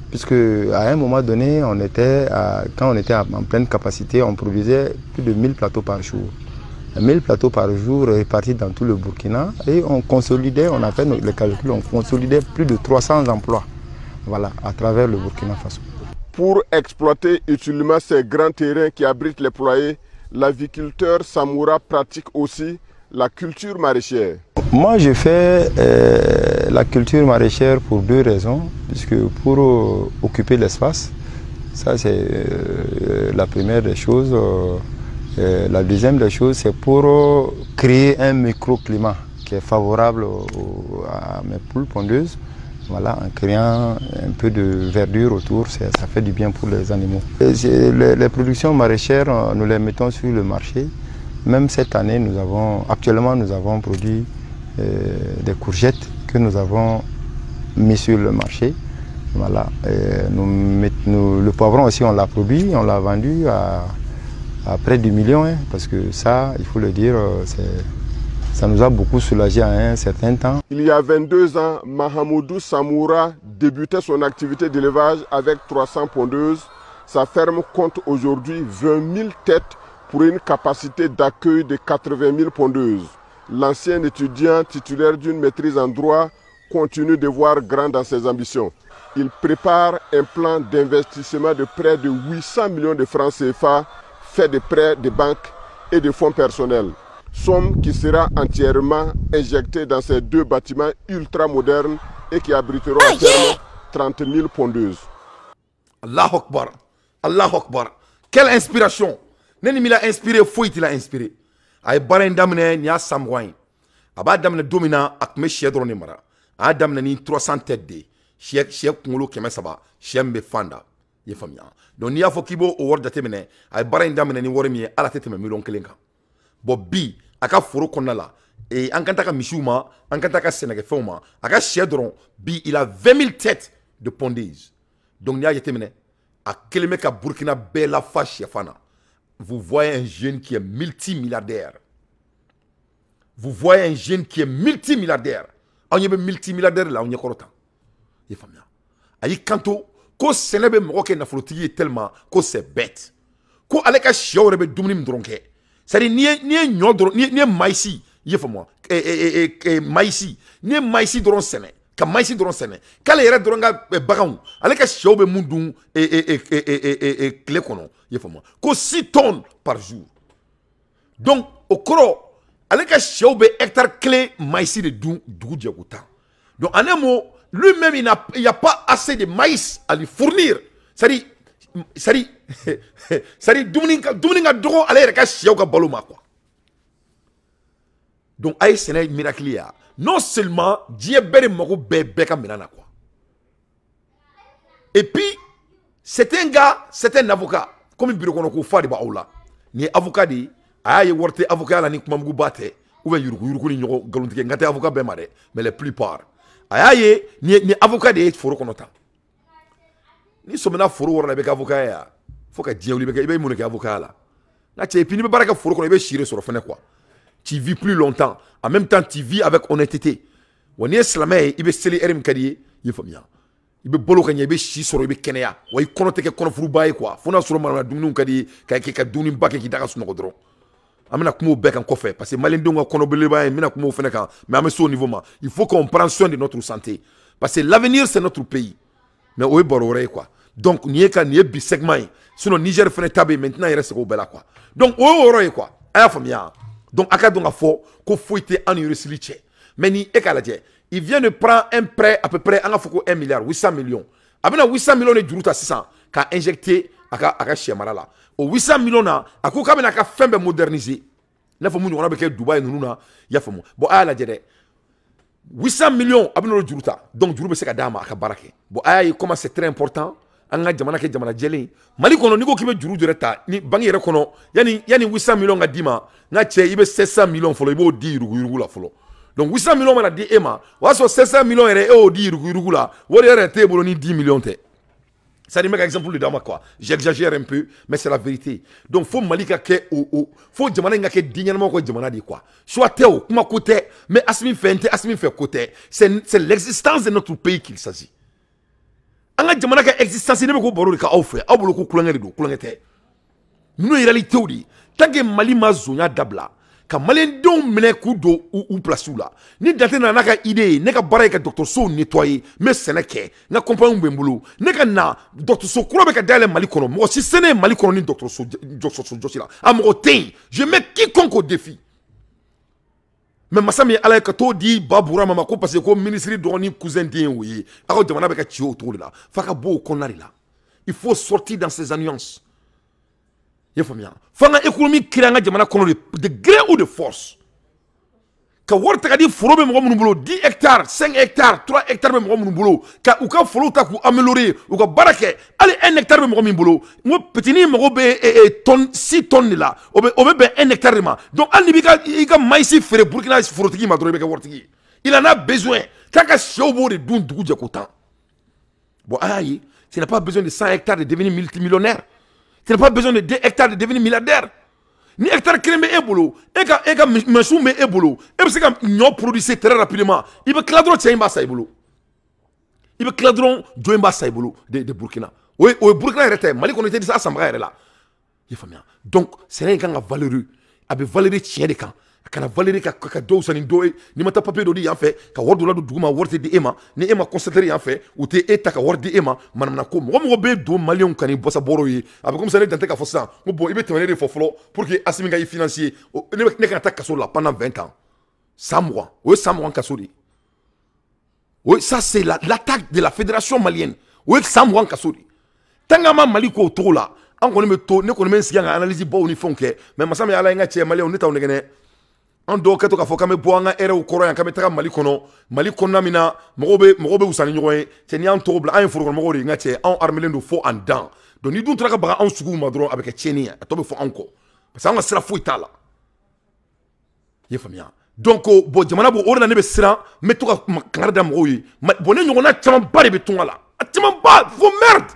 [SPEAKER 17] Puisque à un moment donné, quand on était en pleine capacité, on produisait plus de 1000 plateaux par jour. 1000 plateaux par jour répartis dans tout le Burkina. Et on consolidait, on a fait le calcul, on consolidait plus de 300 emplois. Voilà, à travers le Burkina Faso.
[SPEAKER 16] Pour exploiter utilement ces grands terrains qui abritent les poulaillers, l'aviculteur Samoura pratique aussi la culture maraîchère.
[SPEAKER 17] Moi, je fais la culture maraîchère pour deux raisons. Puisque pour occuper l'espace, ça c'est la première des choses. La deuxième des choses, c'est pour créer un microclimat qui est favorable à mes poules pondeuses. Voilà, en créant un peu de verdure autour, ça fait du bien pour les animaux. Les productions maraîchères, nous les mettons sur le marché. Même cette année, actuellement, nous avons produit des courgettes que nous avons mis sur le marché. Voilà. Le poivron aussi, on l'a produit, on l'a vendu à près du million, hein, parce que ça, il faut le dire, ça nous a beaucoup soulagé à un certain temps.
[SPEAKER 16] Il y a 22 ans, Mahamoudou Samoura débutait son activité d'élevage avec 300 pondeuses. Sa ferme compte aujourd'hui 20 000 têtes pour une capacité d'accueil de 80 000 pondeuses. L'ancien étudiant titulaire d'une maîtrise en droit continue de voir grand dans ses ambitions. Il prépare un plan d'investissement de près de 800 millions de francs CFA, fait de prêts de banques et de fonds personnels. Somme qui sera entièrement injectée dans ces deux bâtiments ultra modernes et qui abriteront à terme 30 000 pondeuses.
[SPEAKER 1] Allah Akbar, Allah Akbar. Quelle inspiration! Neni mila inspiré, faut il a inspiré. Ay baren damne nya samway. Aba damne domina ak me chedro ne mara. A damne ni 300 tête de. Chek ngolo keme saba, chembe fanda. Ye famia. Donc ni afo kibo o worda temene, ay baren damne ni wormi ala tete me milon kelenka. Bo bi aka foro konnala et ankantaka mishuma, ankantaka senege foma, aka chedron bi il a 20 000 têtes de pondeuses. Donc ni a yetemene a keleme ka Burkina bela fache fana. Vous voyez un jeune qui est multimilliardaire. Vous voyez un jeune qui est multimilliardaire. On y est multimilliardaire là, on y est correct. Il faut bien. Aïe kanto, ko senebe mroke na flotille tellement ko c'est bête. Ko aleka chiore be dumnim dronke. C'est ni nyodro ni maïsi, il faut moi. Maïsi, ni maïsi dron sene. Ka maïsi dron sene. Kale yere dronga bagaw. Aleka chiore mundum et clé kono. Il faut moi. Ko 6 tonnes par jour. Donc au cro aleka chiore hectare clé maïsi de dougou diagouta. Donc en un mot, lui-même il n'y a pas assez de maïs à lui fournir. C'est-à-dire Dominika Dogo allait ka chiaga baloma quoi. Donc aïe c'est miracle ya. Non seulement Dieu bere mogo beka milana quoi. Et puis c'est un gars, c'est un avocat comme bureau kono ko fadi ba oula. Ni avocat di aye worte avocat la ni kuma mugu bate ou bien yuru ni nyogo galuntike ngate avocat be mare mais la plupart aye ni avocat de foro kono ta. Ni somena foro wora be ka avocat ya. Faut que Dieu lui be mon avocat là. Là tu et puis ni be baraka foro kono be chiré sur fene quoi. Tu vis plus longtemps. En même temps tu vis avec honnêteté. Woni islamé ibe seli erim kadiye yefamia. Ibe bolo kanya ibe chi soro ibe kenya. Way kono teke kono furu baye quoi. Fona soro mara dumnu kadi ka duni mbake ki daga suno godro. amena kumo bec en kofé parce que malien nga kono beleba mina kumo feneka mais ameso au niveau ma il faut qu'on prenne soin de notre santé parce que l'avenir c'est notre pays mais oy borore quoi donc nié bi segment sinon Niger fene tabé maintenant il reste au bela quoi donc oy quoi aya famia donc aka donc fo ko foité en urisiliche mais ni ekalaje il vient de prendre un prêt à peu près en foko 1 milliard 800 millions abena 800 millions de juruta 600 ka injecté aka chemara là au 800 millions na ako kabena ka fembe moderniser na famu ngona be ke Dubai nuna ya famu bo ala jede 800 millions abena lo juruta donc jurube se ka dama aka barake bo ay comment c'est très important anga jamana ke jamana jeli mali kono niko kibe juru direta ni bangi yere kono yani 800 millions nga dima nga che ibe 700 millions folo ibo di rugu la folo donc 800 millions mana di ema waso 700 millions ere e o di rugu la wori ere te bolo ni 10 millions te. Ça dit, un exemple de dama quoi. J'exagère un peu, mais c'est la vérité. Donc, faut malika ke faut demander nga ke dignement quoi demander quoi. Soit théo, kuma côté, mais asmi fente, asmi fait côté. C'est l'existence de notre pays qu'il s'agit. Anga demander que existence ne ko boro ka offre, abolo ko kulangere do, kulangete. Nous réalité odi, tant que Mali mazonya dabla. Ka malien don mene kudo ou place là ni daté na naka idée ne ka bara ka docteur so nettoyer mais seneke na compagnie mbembulu ne ka na docteur so kuro be ka dale Mali kono mo si sene Mali kono ni docteur so josila amote je mets quiconque au défi mais masami ala ka to di babura mama ko parce que ko ministre do ni cousin din oui ako demana be ka chi autour là fa ka bo konari là il faut sortir dans ces alliances. Il faut bien. Fanga économie créanga jamana kono de gré ou de force. Ka worta ka di foro be mo munbulo 10 hectares, 5 hectares, 3 hectares be mo munbulo. Ka u ka foro ta ku améliorer ou ka barake allez 1 hectare be mo munbulo. Mo petit ni mo be tonne 6 tonnes là. Obe 1 hectare ma. Donc al ni ka maïsi fere Burkina foro tiki ma drobe ka wortiki. Il en a besoin. Kaka shobo de dun dugu jakotan. Bon ayi, tu n'as pas besoin de 100 hectares de devenir multimillionnaire. Tu n'as pas besoin de 2 hectares de devenir milliardaire. Ni hectare crème est boulot. Et quand machine est boulot. Et parce que nous produisons très rapidement. Il veut cladron tiens pas ça boulot. Il veut cladron join pas ça boulot de Burkina. Oui, au Burkina était Mali qu'on était dit ça Sambra là. Il faut bien. Donc c'est un gars valeureux. Avec valeureux tient des camps. Kana valeri ka do sani do ni mata papier do di en fait ka wordo la do duguma worte di ema ni ema constater en fait ou te eta ka wordi ema manam na ko mo be do malion kani bossa boro yi avec comme ça ne tente ka fossa mo bo ibe tenir foflo pour que asimi ga financier ne ka ta kaso là pendant 20 ans 100 mois oui 100 mois kaso di oui ça c'est l'attaque de la fédération malienne oui 100 mois kaso di tangama mali ko to là an ko ne to ne ko ne si nga analyse bo ni fonke mais masama ala nga che mali on ta on ngene en do kato ka foka me boanga ere u koro yan ka metaka Mali kono mina mogobe usani nyoy te ni an tobla an furo mogo ri ngate en armelendo fo en dan donc ni dun traka ba an sugu madro avec chenia to be fo anko parce que an sira fo itala ye famia donc bo jamana bo orna ne be sira meto ka kanada mogo yi boné nyona chama bare be tunala chama ba fo merde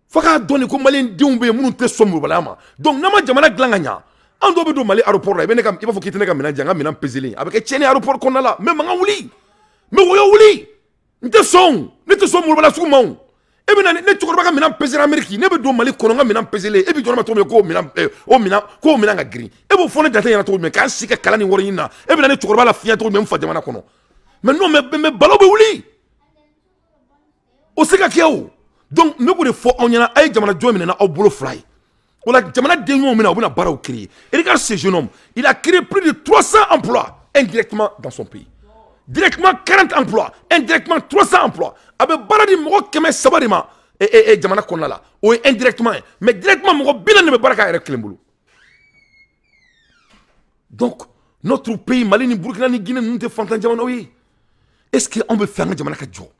[SPEAKER 1] faka doni ko malien diumbe munu te somu balama donc nama jamana glanganya an do be do Mali aéroport là il va faut quitter mina janga mina peselin avec chene aéroport qu'on a là mais manga wuli mais woyo wuli nte son mo bala su mon e be na ne tukoro baka mina pesel Amérique ne be do Mali kono nga mina pesele e bi jona ma to me ko mina nga gri e bo fone data yana to me kan sika kala ni wori na e be na ne tukoro bala fiya to me mfa jamana kono mais non mais balo be wuli o sika kiao donc ne ko de fo on yana ay jamana jo mi na au bolo fly. Et regarde ce jeune homme, il a créé plus de 300 emplois indirectement dans son pays. Directement 40 emplois, indirectement 300 emplois. Avec Baradi Moro Keme Sabarima et Jamana Konala. Oui, indirectement. Mais directement, Moro Bilan ne me baraka et Klembulu. Donc, notre pays, Mali, ni Burkina, ni Guinée, nous te fantan Jamana, oui. Est-ce qu'on veut faire un Jamana Kadjo?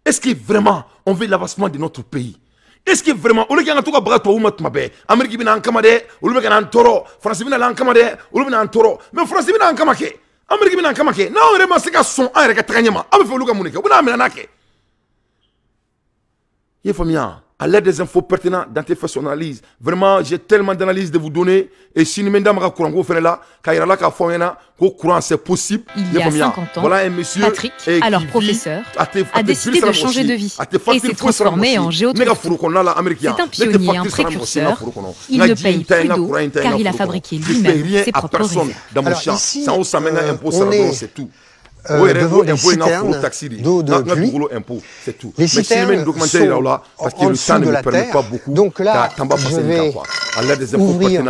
[SPEAKER 1] Est-ce que vraiment on veut l'avancement de notre pays? Est-ce que vraiment, au lieu de tout cas, tu vas te Amérique bina en kamade, ou le bina en toro, France bina en kamade, ou le bina en toro, mais France bina en kamake, Amérique bina en kamake, non, vraiment, c'est qu'à son un regatranyama, avec le Luka Mounique, ou bien Amenake. Il faut bien, à l'aide des infos pertinentes, Dante fait son analyse. Vraiment, j'ai tellement d'analyses de vous donner. Et si nous m'aidons à courant, courant c'est possible.
[SPEAKER 18] Il y a 50 ans,
[SPEAKER 1] voilà un monsieur
[SPEAKER 18] Patrick, alors professeur, a décidé de changer de vie et s'est transformé en géotrophie. C'est un pionnier, un précurseur. Il ne paye plus d'eau car il a fabriqué lui-même ses propres réserves.
[SPEAKER 19] Alors ici, on est devant des citernes d'eau de pluie. Les citernes sont en dessous de la terre. Donc là, je vais ouvrir